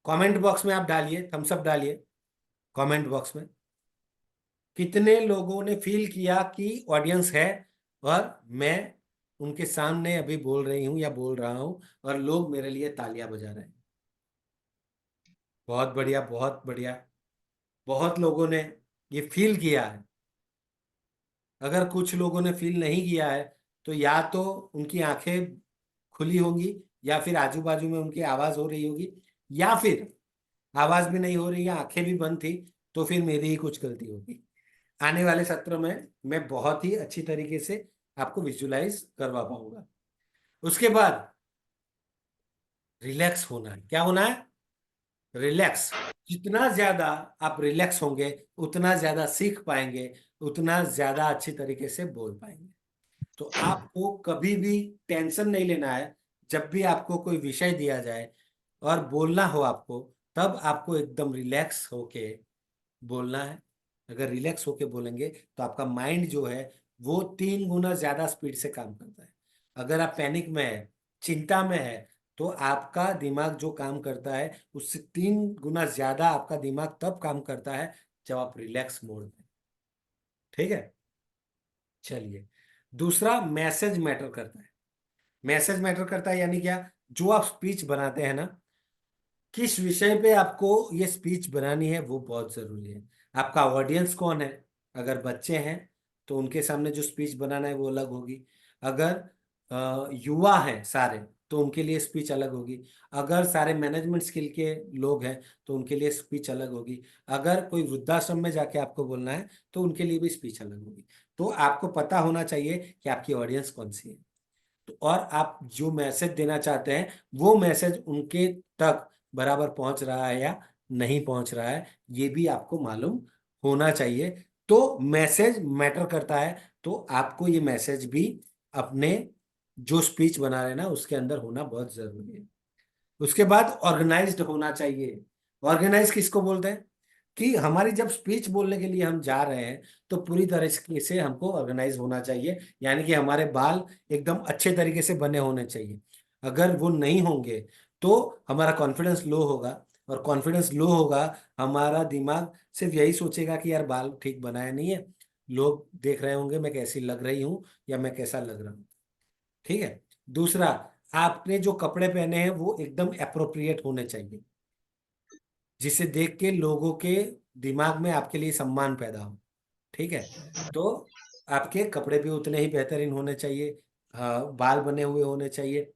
कमेंट बॉक्स में आप डालिए, थम्स अप डालिए कमेंट बॉक्स में। कितने लोगों ने फील किया कि ऑडियंस है और मैं उनके सामने अभी बोल रही हूं या बोल रहा हूं, और लोग मेरे लिए तालियां बजा रहे हैं? बहुत बढ़िया, बहुत बढ़िया। बहुत लोगों ने ये फील किया है। अगर कुछ लोगों ने फील नहीं किया है तो या तो उनकी आंखें खुली होंगी, या फिर आजू बाजू में उनकी आवाज हो रही होगी, या फिर आवाज भी नहीं हो रही है, आंखें भी बंद थी, तो फिर मेरी ही कुछ गलती होगी। आने वाले सत्र में मैं बहुत ही अच्छी तरीके से आपको विजुलाइज करवा पाऊंगा। उसके बाद रिलैक्स होना है। क्या होना है? रिलैक्स। जितना ज्यादा आप रिलैक्स होंगे उतना ज्यादा सीख पाएंगे, उतना ज्यादा अच्छी तरीके से बोल पाएंगे। तो आपको कभी भी टेंशन नहीं लेना है। जब भी आपको कोई विषय दिया जाए और बोलना हो आपको, तब आपको एकदम रिलैक्स होके बोलना है। अगर रिलैक्स होके बोलेंगे तो आपका माइंड जो है वो 3 गुना ज्यादा स्पीड से काम करता है। अगर आप पैनिक में है, चिंता में है, तो आपका दिमाग जो काम करता है उससे 3 गुना ज्यादा आपका दिमाग तब काम करता है जब आप रिलैक्स मोड में। ठीक है, चलिए। दूसरा, मैसेज मैटर करता है। मैसेज मैटर करता है यानी क्या? जो आप स्पीच बनाते हैं ना, किस विषय पे आपको ये स्पीच बनानी है वो बहुत जरूरी है। आपका ऑडियंस कौन है? अगर बच्चे हैं तो उनके सामने जो स्पीच बनाना है वो अलग होगी। अगर युवा हैं सारे तो उनके लिए स्पीच अलग होगी। अगर सारे मैनेजमेंट स्किल के लोग हैं तो उनके लिए स्पीच अलग होगी। अगर कोई वृद्धाश्रम में जाके आपको बोलना है तो उनके लिए भी स्पीच अलग होगी। तो आपको पता होना चाहिए कि आपकी ऑडियंस कौन सी है, तो और आप जो मैसेज देना चाहते हैं वो मैसेज उनके तक बराबर पहुंच रहा है या नहीं पहुंच रहा है, ये भी आपको मालूम होना चाहिए। तो मैसेज मैटर करता है। तो आपको ये मैसेज भी अपने जो स्पीच बना रहे हैं ना उसके अंदर होना बहुत जरूरी है। उसके बाद ऑर्गेनाइज्ड होना चाहिए। ऑर्गेनाइज किसको बोलते हैं? कि हमारी जब स्पीच बोलने के लिए हम जा रहे हैं तो पूरी तरीके से हमको ऑर्गेनाइज होना चाहिए, यानी कि हमारे बाल एकदम अच्छे तरीके से बने होने चाहिए। अगर वो नहीं होंगे तो हमारा कॉन्फिडेंस लो होगा, और कॉन्फिडेंस लो होगा, हमारा दिमाग सिर्फ यही सोचेगा कि यार बाल ठीक बनाया नहीं है, लोग देख रहे होंगे मैं कैसी लग रही हूँ या मैं कैसा लग रहा हूँ। ठीक है। दूसरा, आपने जो कपड़े पहने हैं वो एकदम अप्रोप्रिएट होने चाहिए, जिसे देख के लोगों के दिमाग में आपके लिए सम्मान पैदा हो। ठीक है। तो आपके कपड़े भी उतने ही बेहतरीन होने चाहिए, बाल बने हुए होने चाहिए।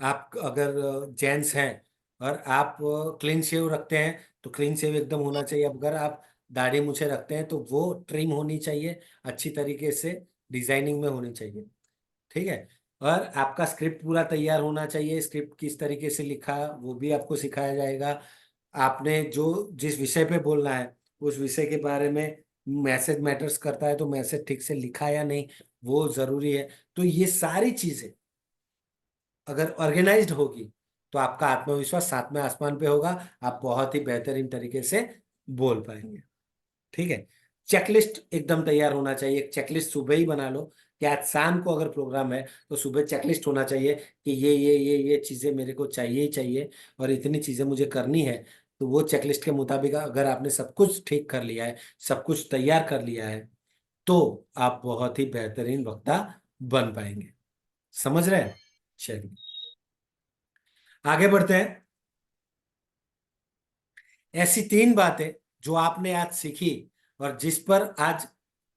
आप अगर जेंट्स हैं और आप क्लीन शेव रखते हैं तो क्लीन शेव एकदम होना चाहिए। अगर आप दाढ़ी मूछें रखते हैं तो वो ट्रिम होनी चाहिए, अच्छी तरीके से डिजाइनिंग में होनी चाहिए। ठीक है। और आपका स्क्रिप्ट पूरा तैयार होना चाहिए। स्क्रिप्ट किस तरीके से लिखा वो भी आपको सिखाया जाएगा। आपने जो जिस विषय पे बोलना है उस विषय के बारे में मैसेज मैटर्स करता है, तो मैसेज ठीक से लिखा या नहीं वो जरूरी है। तो ये सारी चीजें अगर ऑर्गेनाइज्ड होगी तो आपका आत्मविश्वास सातवें आसमान पे होगा, आप बहुत ही बेहतरीन तरीके से बोल पाएंगे। ठीक है। चेकलिस्ट एकदम तैयार होना चाहिए। चेकलिस्ट सुबह ही बना लो कि आज शाम को अगर प्रोग्राम है तो सुबह चेकलिस्ट होना चाहिए कि ये चीजें मेरे को चाहिए ही चाहिए और इतनी चीजें मुझे करनी है। तो वो चेकलिस्ट के मुताबिक अगर आपने सब कुछ ठीक कर लिया है, सब कुछ तैयार कर लिया है, तो आप बहुत ही बेहतरीन वक्ता बन पाएंगे। समझ रहे हैं? चलिए आगे बढ़ते हैं। ऐसी 3 बातें जो आपने आज सीखी और जिस पर आज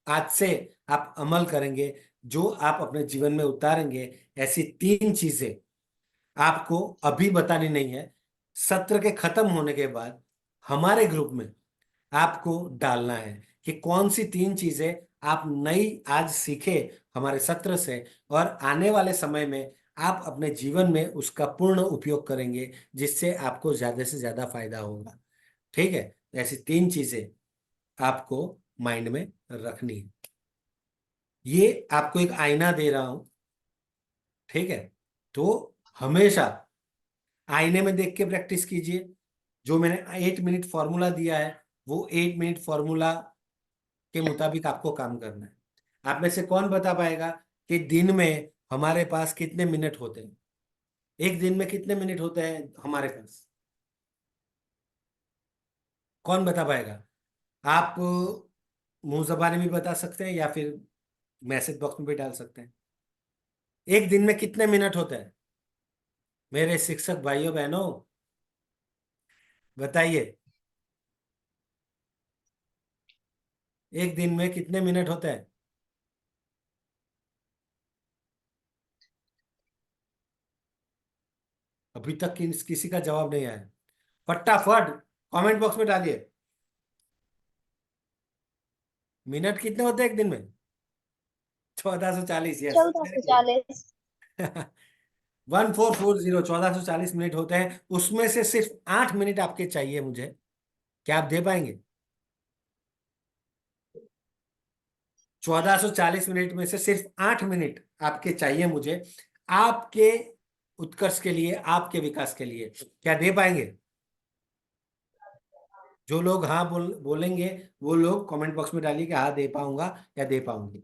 आज से आप अमल करेंगे, जो आप अपने जीवन में उतारेंगे, ऐसी 3 चीजें आपको अभी बतानी नहीं है। सत्र के खत्म होने के बाद हमारे ग्रुप में आपको डालना है कि कौन सी 3 चीजें आप नई आज सीखे हमारे सत्र से, और आने वाले समय में आप अपने जीवन में उसका पूर्ण उपयोग करेंगे, जिससे आपको ज्यादा से ज्यादा फायदा होगा। ठीक है। ऐसी 3 चीजें आपको माइंड में रखनी है। ये आपको एक आईना दे रहा हूं। ठीक है। तो हमेशा आईने में देख के प्रैक्टिस कीजिए। जो मैंने 8 मिनट फॉर्मूला दिया है वो 8 मिनट फॉर्मूला के मुताबिक आपको काम करना है। आप में से कौन बता पाएगा कि दिन में हमारे पास कितने मिनट होते हैं? एक दिन में कितने मिनट होते हैं हमारे पास? कौन बता पाएगा? आप मुंह जबानी भी बता सकते हैं या फिर मैसेज बॉक्स में भी डाल सकते हैं। एक दिन में कितने मिनट होते हैं मेरे शिक्षक भाइयों बहनों? बताइए, एक दिन में कितने मिनट होते हैं? अभी तक किसी का जवाब नहीं आया। फटाफट कमेंट बॉक्स में डालिए, मिनट कितने होते हैं एक दिन में? 1440। Yes, very 1440। गुड। 1440 1440 मिनट होते हैं, उसमें से सिर्फ 8 मिनट आपके चाहिए मुझे। क्या आप दे पाएंगे? 1440 मिनट में से सिर्फ 8 मिनट आपके चाहिए मुझे, आपके उत्कर्ष के लिए, आपके विकास के लिए। क्या दे पाएंगे? जो लोग हाँ बोलेंगे वो लोग कमेंट बॉक्स में डालिए कि हाँ दे पाऊंगा या दे पाऊंगी।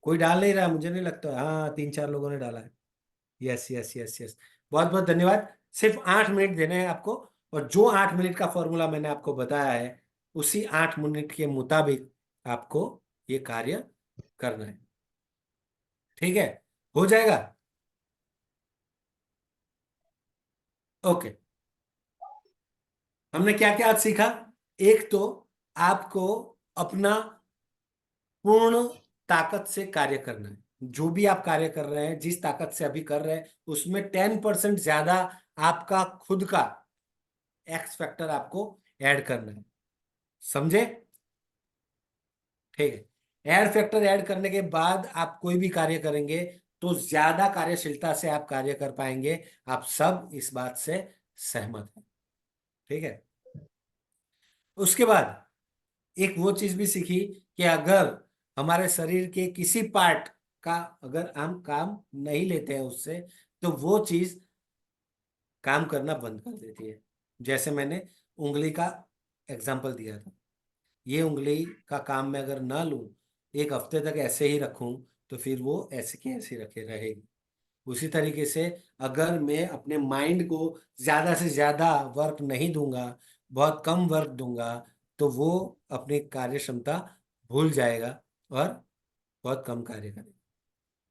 कोई डाल नहीं रहा, मुझे नहीं लगता। हाँ, 3-4 लोगों ने डाला है। यस यस यस यस, बहुत बहुत धन्यवाद। सिर्फ 8 मिनट देने हैं आपको, और जो 8 मिनट का फॉर्मूला मैंने आपको बताया है, उसी 8 मिनट के मुताबिक आपको ये कार्य करना है। ठीक है, हो जाएगा? ओके। हमने क्या क्या आज सीखा? एक तो आपको अपना पूर्ण ताकत से कार्य करना है। जो भी आप कार्य कर रहे हैं, जिस ताकत से अभी कर रहे हैं, उसमें 10% ज्यादा आपका खुद का एक्स फैक्टर आपको ऐड करना है। समझे? ठीक है। ऐड फैक्टर ऐड करने के बाद आप कोई भी कार्य करेंगे तो ज्यादा कार्यशीलता से आप कार्य कर पाएंगे। आप सब इस बात से सहमत हैं? ठीक है। उसके बाद एक वो चीज भी सीखी कि अगर हमारे शरीर के किसी पार्ट का अगर हम काम नहीं लेते हैं उससे, तो वो चीज काम करना बंद कर देती है। जैसे मैंने उंगली का एग्जाम्पल दिया था, ये उंगली का काम मैं अगर ना लूं, 1 हफ्ते तक ऐसे ही रखूं, तो फिर वो ऐसे की ऐसे रखे रहेगी। उसी तरीके से अगर मैं अपने माइंड को ज्यादा से ज्यादा वर्क नहीं दूंगा, बहुत कम वर्क दूंगा, तो वो अपनी कार्य क्षमता भूल जाएगा और बहुत कम कार्य करेगा।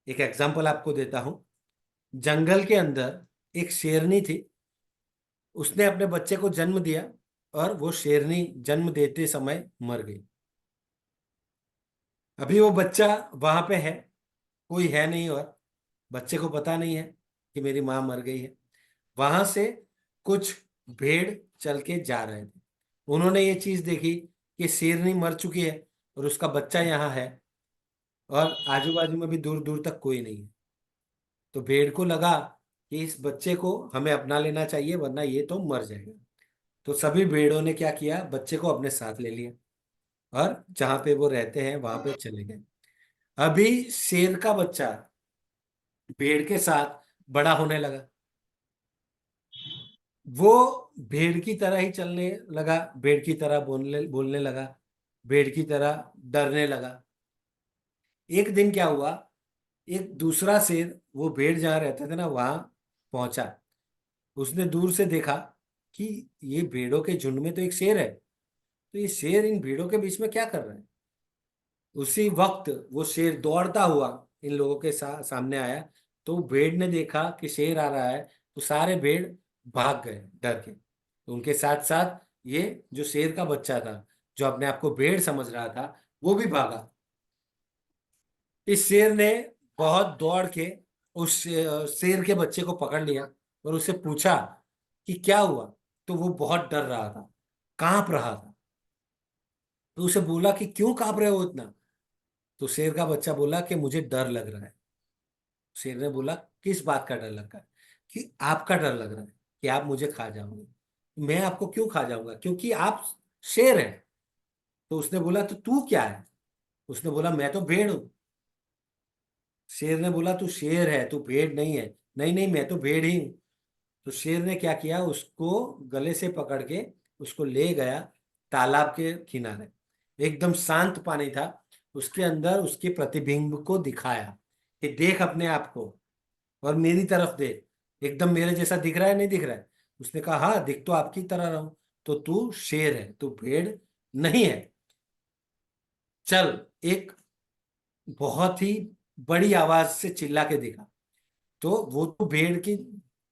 एक एग्जांपल आपको देता हूं। जंगल के अंदर एक शेरनी थी, उसने अपने बच्चे को जन्म दिया और वो शेरनी जन्म देते समय मर गई। अभी वो बच्चा वहां पे है, कोई है नहीं, और बच्चे को पता नहीं है कि मेरी माँ मर गई है। वहां से कुछ भेड़ चल के जा रहे थे, उन्होंने ये चीज देखी कि शेरनी मर चुकी है और उसका बच्चा यहाँ है, और आजू बाजू में भी दूर दूर तक कोई नहीं है। तो भेड़ को लगा कि इस बच्चे को हमें अपना लेना चाहिए, वरना ये तो मर जाएगा। तो सभी भेड़ों ने क्या किया, बच्चे को अपने साथ ले लिया और जहां पे वो रहते हैं वहां पे चले गए। अभी शेर का बच्चा भेड़ के साथ बड़ा होने लगा, वो भेड़ की तरह ही चलने लगा, भेड़ की तरह बोलने बोलने लगा, भेड़ की तरह डरने लगा। एक दिन क्या हुआ, एक दूसरा शेर वो भेड़ जहाँ रहते थे ना वहां पहुंचा। उसने दूर से देखा कि ये भेड़ों के झुंड में तो एक शेर है, तो ये शेर इन भेड़ों के बीच में क्या कर रहा है। उसी वक्त वो शेर दौड़ता हुआ इन लोगों के सामने आया। तो भेड़ ने देखा कि शेर आ रहा है, तो सारे भेड़ भाग गए डर के। तो उनके साथ साथ ये जो शेर का बच्चा था, जो अपने आप को भेड़ समझ रहा था, वो भी भागा। इस शेर ने बहुत दौड़ के उस शेर के बच्चे को पकड़ लिया और उससे पूछा कि क्या हुआ। तो वो बहुत डर रहा था, कांप रहा था। तो उसे बोला कि क्यों कांप रहे हो इतना। तो शेर का बच्चा बोला कि मुझे डर लग रहा है। शेर ने बोला किस बात का डर लग रहा है? कि आपका डर लग रहा है कि आप मुझे खा जाओगे। मैं आपको क्यों खा जाऊंगा, क्योंकि आप शेर हैं। तो उसने बोला तो तू क्या है? उसने बोला मैं तो भेड़ हूं। शेर ने बोला तू शेर है, तू भेड़ नहीं है। नहीं नहीं, मैं तो भेड़ ही हूं। तो शेर ने क्या किया, उसको गले से पकड़ के उसको ले गया तालाब के किनारे। एकदम शांत पानी था, उसके अंदर उसके प्रतिबिंब को दिखाया कि देख अपने आप को और मेरी तरफ देख, एकदम मेरे जैसा दिख रहा है नहीं दिख रहा है। उसने कहा हाँ दिख तो आपकी तरह रहा हूं। तो तू शेर है, तू भेड़ नहीं है। चल, एक बहुत ही बड़ी आवाज से चिल्ला के दिखा। तो वो तो भेड़ की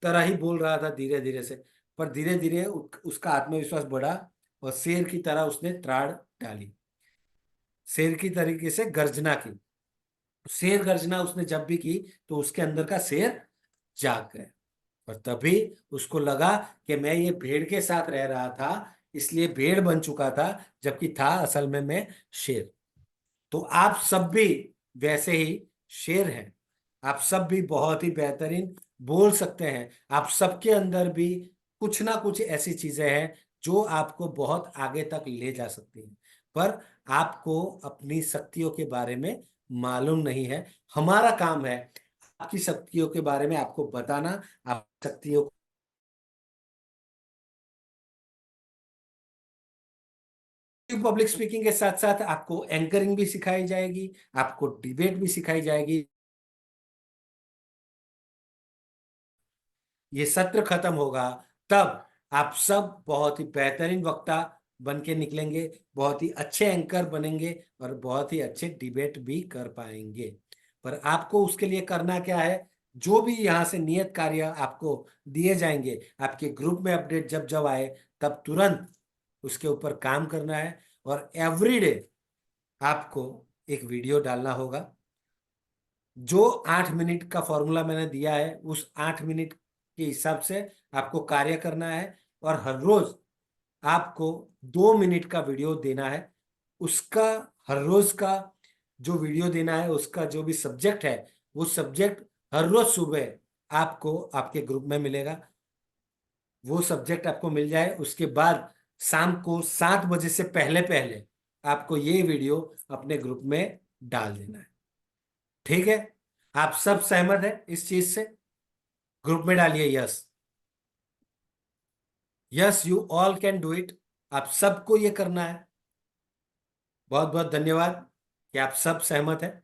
तरह ही बोल रहा था धीरे धीरे से, पर धीरे धीरे उसका आत्मविश्वास बढ़ा और शेर की तरह उसने त्राड़ डाली, शेर की तरीके से गर्जना की। शेर गर्जना उसने जब भी की तो उसके अंदर का शेर जाग गया, और तभी उसको लगा कि मैं ये भेड़ के साथ रह रहा था, इसलिए भेड़ बन चुका था, जबकि था असल में मैं शेर। तो आप सब भी वैसे ही शेर हैं। आप सब भी बहुत ही बेहतरीन बोल सकते हैं। आप सबके अंदर भी कुछ ना कुछ ऐसी चीजें हैं जो आपको बहुत आगे तक ले जा सकती हैं, पर आपको अपनी शक्तियों के बारे में मालूम नहीं है। हमारा काम है आपकी शक्तियों के बारे में आपको बताना। आप शक्तियों पब्लिक स्पीकिंग के साथ साथ आपको एंकरिंग भी सिखाई जाएगी, आपको डिबेट भी सिखाई जाएगी। ये सत्र खत्म होगा तब आप सब बहुत ही बेहतरीन वक्ता बन के निकलेंगे, बहुत ही अच्छे एंकर बनेंगे और बहुत ही अच्छे डिबेट भी कर पाएंगे। पर आपको उसके लिए करना क्या है, जो भी यहाँ से नियत कार्य आपको दिए जाएंगे, आपके ग्रुप में अपडेट जब जब आए तब तुरंत उसके ऊपर काम करना है। और एवरीडे आपको एक वीडियो डालना होगा। जो 8 मिनट का फॉर्मूला मैंने दिया है उस 8 मिनट के हिसाब से आपको कार्य करना है, और हर रोज आपको 2 मिनट का वीडियो देना है। उसका हर रोज का जो वीडियो देना है, उसका जो भी सब्जेक्ट है, वो सब्जेक्ट हर रोज सुबह आपको आपके ग्रुप में मिलेगा। वो सब्जेक्ट आपको मिल जाए उसके बाद शाम को 7 बजे से पहले पहले आपको ये वीडियो अपने ग्रुप में डाल देना है। ठीक है? आप सब सहमत है इस चीज से? ग्रुप में डालिए yes. Yes, you all can do it. आप सबको ये करना है। बहुत बहुत धन्यवाद कि आप सब सहमत है।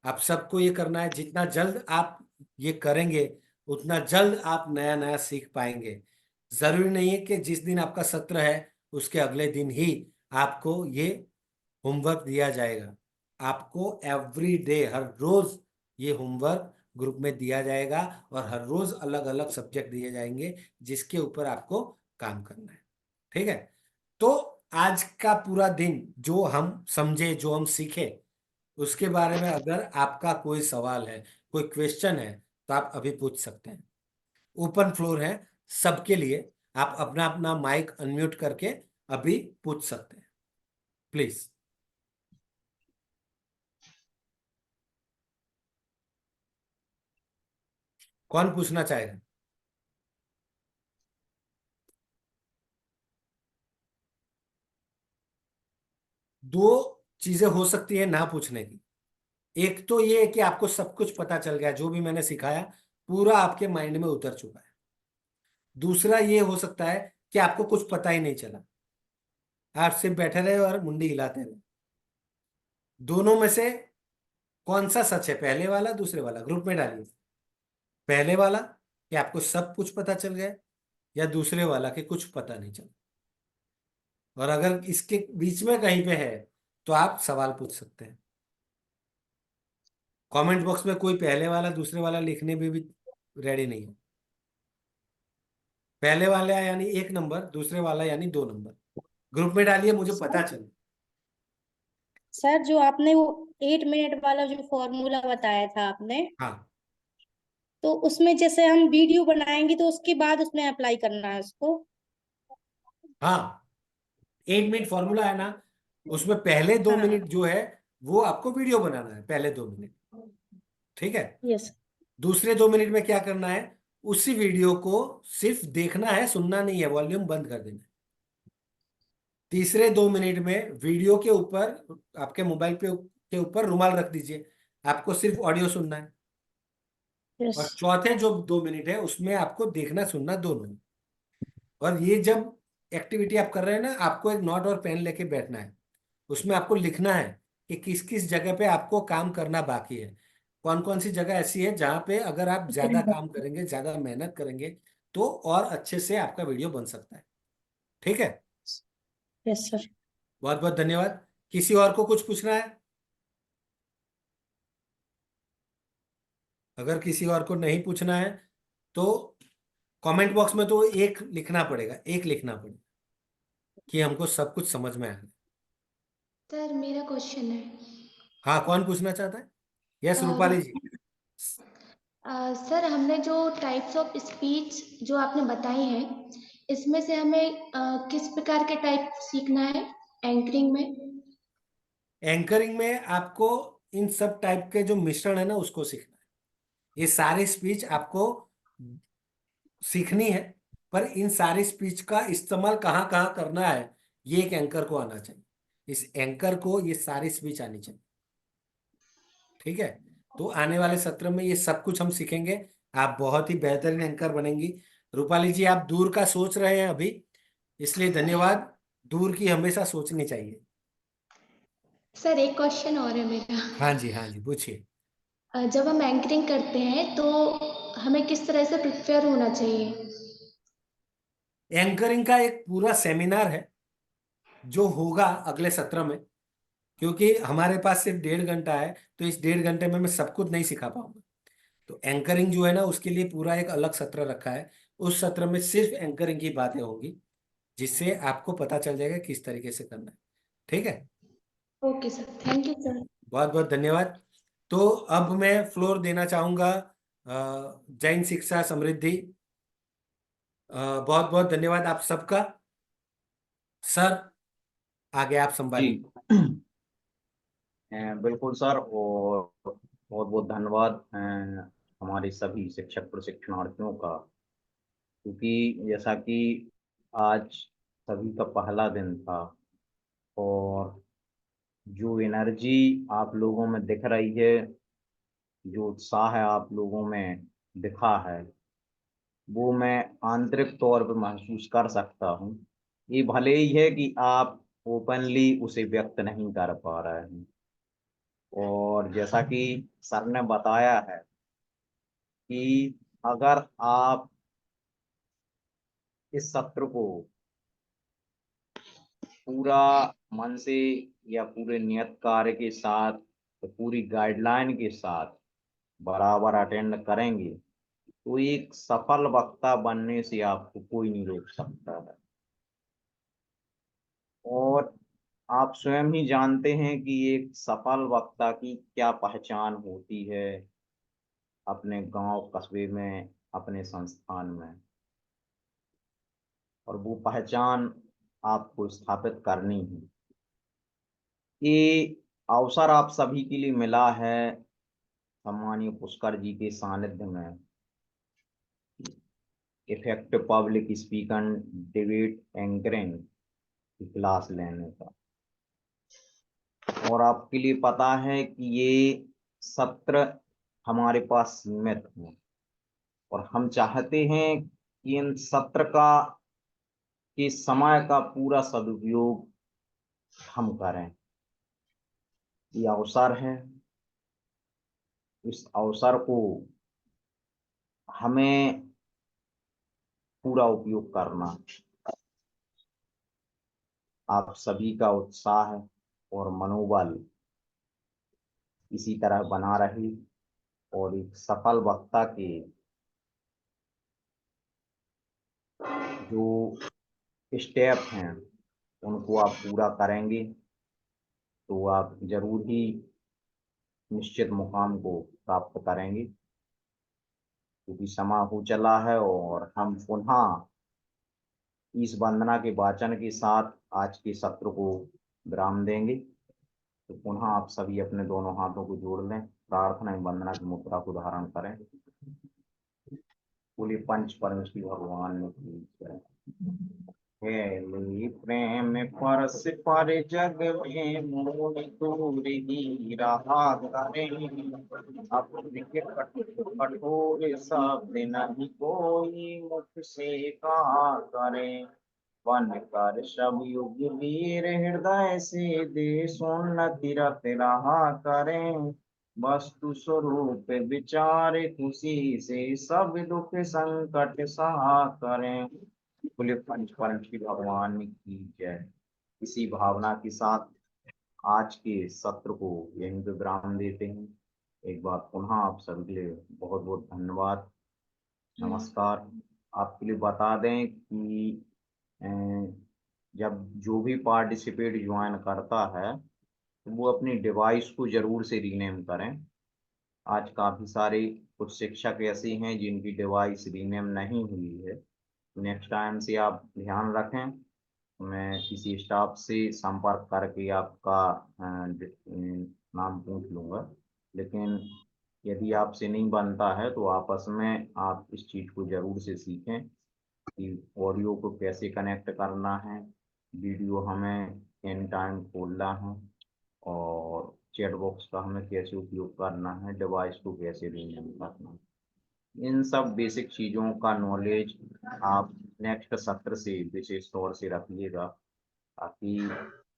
आप सबको ये करना है। जितना जल्द आप ये करेंगे उतना जल्द आप नया नया सीख पाएंगे। जरूरी नहीं है कि जिस दिन आपका सत्र है उसके अगले दिन ही आपको ये होमवर्क दिया जाएगा। आपको एवरी डे, हर रोज ये होमवर्क ग्रुप में दिया जाएगा और हर रोज अलग अलग सब्जेक्ट दिए जाएंगे जिसके ऊपर आपको काम करना है। ठीक है? तो आज का पूरा दिन जो हम समझे, जो हम सीखे, उसके बारे में अगर आपका कोई सवाल है, कोई क्वेश्चन है, तो आप अभी पूछ सकते हैं। ओपन फ्लोर है सबके लिए। आप अपना अपना माइक अनम्यूट करके अभी पूछ सकते हैं, प्लीज। कौन पूछना चाहेगा? दो चीजें हो सकती है ना पूछने की। एक तो ये है कि आपको सब कुछ पता चल गया, जो भी मैंने सिखाया पूरा आपके माइंड में उतर चुका है। दूसरा ये हो सकता है कि आपको कुछ पता ही नहीं चला, आप सिर्फ बैठे रहे और मुंडी हिलाते रहे। दोनों में से कौन सा सच है, पहले वाला दूसरे वाला? ग्रुप में डालिए। पहले वाला कि आपको सब कुछ पता चल गया, या दूसरे वाला कि कुछ पता नहीं चला? और अगर इसके बीच में कहीं पे है तो आप सवाल पूछ सकते हैं। कमेंट बॉक्स में कोई पहले वाला दूसरे वाला लिखने में भी रेडी नहीं है। पहले वाला यानी 1 नंबर, दूसरे वाला यानी 2 नंबर। ग्रुप में डालिए, मुझे पता चले। सर जो आपने वो 8 मिनट वाला जो फॉर्मूला बताया था आपने, हाँ तो उसमें जैसे हम वीडियो बनाएंगे तो उसके बाद उसमें अप्लाई करना है उसको? हाँ, 8 मिनट फॉर्मूला है ना, उसमें पहले 2 हाँ। मिनट जो है वो आपको वीडियो बनाना है, पहले 2 मिनट। ठीक है? यस। दूसरे 2 मिनट में क्या करना है, उसी वीडियो को सिर्फ देखना है, सुनना नहीं है, वॉल्यूम बंद कर देना है। तीसरे 2 मिनट में वीडियो के ऊपर, आपके मोबाइल पे के ऊपर रुमाल रख दीजिए, आपको सिर्फ ऑडियो सुनना है। यस। और चौथे जो 2 मिनट है उसमें आपको देखना सुनना दोनों है। और ये जब एक्टिविटी आप कर रहे हैं ना, आपको एक नोट और पेन लेके बैठना है। उसमें आपको लिखना है कि किस किस जगह पे आपको काम करना बाकी है, कौन कौन सी जगह ऐसी है जहां पे अगर आप ज्यादा काम करेंगे, ज्यादा मेहनत करेंगे तो और अच्छे से आपका वीडियो बन सकता है। ठीक है? Yes sir. बहुत बहुत धन्यवाद। किसी और को कुछ पूछना है? अगर किसी और को नहीं पूछना है तो कमेंट बॉक्स में तो एक लिखना पड़ेगा, एक लिखना पड़ेगा कि हमको सब कुछ समझ में आ गया। सर मेरा क्वेश्चन है। हाँ, कौन पूछना चाहता है? यस, रूपाली जी। सर हमने जो टाइप्स ऑफ स्पीच जो आपने बताई हैं, इसमें से हमें किस प्रकार के टाइप सीखना है एंकरिंग में? एंकरिंग में आपको इन सब टाइप के जो मिश्रण है ना उसको सीखना है। ये सारी स्पीच आपको सीखनी है, पर इन सारी स्पीच का इस्तेमाल कहाँ कहाँ करना है ये एक एंकर को आना चाहिए। इस एंकर को ये सारी स्पीच आनी चाहिए। ठीक है, तो आने वाले सत्र में ये सब कुछ हम सीखेंगे। आप बहुत ही बेहतरीन एंकर बनेंगी। रूपाली जी, आप दूर का सोच रहे हैं अभी, इसलिए धन्यवाद। दूर की हमेशा सोचनी चाहिए। सर एक क्वेश्चन और है मेरा। हाँ जी, हाँ जी, पूछिए। जब हम एंकरिंग करते हैं तो हमें किस तरह से प्रिपेयर होना चाहिए? एंकरिंग का एक पूरा सेमिनार है जो होगा अगले सत्र में, क्योंकि हमारे पास सिर्फ 1.5 घंटा है, तो इस 1.5 घंटे में मैं सब कुछ नहीं सिखा पाऊंगा। तो एंकरिंग जो है ना, उसके लिए पूरा एक अलग सत्र रखा है। उस सत्र में सिर्फ एंकरिंग की बातें होंगी, जिससे आपको पता चल जाएगा किस तरीके से करना है। ठीक है, okay sir, thank you sir. बहुत बहुत धन्यवाद। तो अब मैं फ्लोर देना चाहूंगा जैन शिक्षा समृद्धि। बहुत बहुत धन्यवाद आप सबका। सर, आगे आप जी। संभालिए। बिल्कुल सर, और बहुत बहुत धन्यवाद हमारे सभी शिक्षक प्रशिक्षणार्थियों का, क्योंकि जैसा कि आज सभी का पहला दिन था, और जो एनर्जी आप लोगों में दिख रही है, जो उत्साह है आप लोगों में दिखा है, वो मैं आंतरिक तौर पर महसूस कर सकता हूँ। ये भले ही है कि आप ओपनली उसे व्यक्त नहीं कर पा रहे हैं, और जैसा कि सर ने बताया है कि अगर आप इस सत्र को पूरा मन से या पूरे नियत कार्य के साथ, तो पूरी गाइडलाइन के साथ बराबर अटेंड करेंगे, तो एक सफल वक्ता बनने से आपको कोई नहीं रोक सकता है। और आप स्वयं ही जानते हैं कि एक सफल वक्ता की क्या पहचान होती है अपने गांव कस्बे में, अपने संस्थान में, और वो पहचान आपको स्थापित करनी है। ये अवसर आप सभी के लिए मिला है सम्मानीय पुष्कर जी के सानिध्य में effective public speaking debate anchoring की क्लास लेने का। और आपके लिए पता है कि ये सत्र हमारे पास सीमित है, और हम चाहते हैं कि इन सत्र का के समय का पूरा सदुपयोग हम करें। ये अवसर है, इस अवसर को हमें पूरा उपयोग करना। आप सभी का उत्साह और मनोबल इसी तरह बना रहे, और एक सफल वक्ता के जो स्टेप हैं उनको आप पूरा करेंगे, तो आप जरूर ही निश्चित मुकाम को प्राप्त करेंगे। क्योंकि समय हो चला है, और हम पुनः इस वंदना के वाचन के साथ आज के सत्र को विराम देंगे। तो पुनः आप सभी अपने दोनों हाथों को जोड़ लें, प्रार्थना एवं वंदना की मुद्रा को धारण करें। बोलिए पंच परमेश्वरी भगवान की जय। हेले प्रेम परस पर जग में मोह दूर ही रहा करें, अपने कठोर शब्द नहीं कोई मुख से कहा करें। वन कर सब युग वीर हृदय से देशोन्नति रत रहा करें। वस्तु स्वरूप विचार खुशी से सब दुख संकट सहा करें। बोले पंच परमेश्वरी भगवान की जय। इसी भावना के साथ आज के सत्र को यहीं पे विराम देते हैं। एक बार पुनः आप सभी के लिए बहुत बहुत धन्यवाद, नमस्कार। आपके लिए बता दें कि अ, जब जो भी पार्टिसिपेट ज्वाइन करता है, तो वो अपनी डिवाइस को जरूर से रीनेम करें। आज काफ़ी सारे कुछ शिक्षक ऐसे हैं जिनकी डिवाइस रीनेम नहीं हुई है। नेक्स्ट टाइम से आप ध्यान रखें, मैं किसी स्टाफ से संपर्क करके आपका नाम पूछ लूँगा। लेकिन यदि आपसे नहीं बनता है तो आपस में आप इस चीज़ को ज़रूर से सीखें कि ऑडियो को कैसे कनेक्ट करना है, वीडियो हमें एनी टाइम खोलना है, और चैट बॉक्स का हमें कैसे उपयोग करना है, डिवाइस को कैसे रीनेम करना है। इन सब बेसिक चीज़ों का नॉलेज आप नेक्स्ट सत्र से विशेष तौर से रखिएगा, ताकि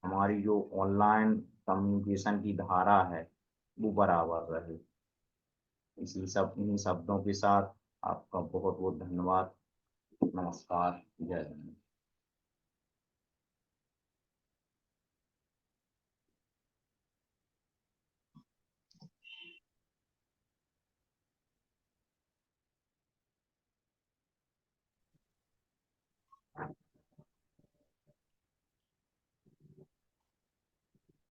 हमारी जो ऑनलाइन कम्युनिकेशन की धारा है वो बराबर रहे। इन्हीं शब्दों के साथ आपका बहुत बहुत धन्यवाद। नमस्कार, जय हिंद।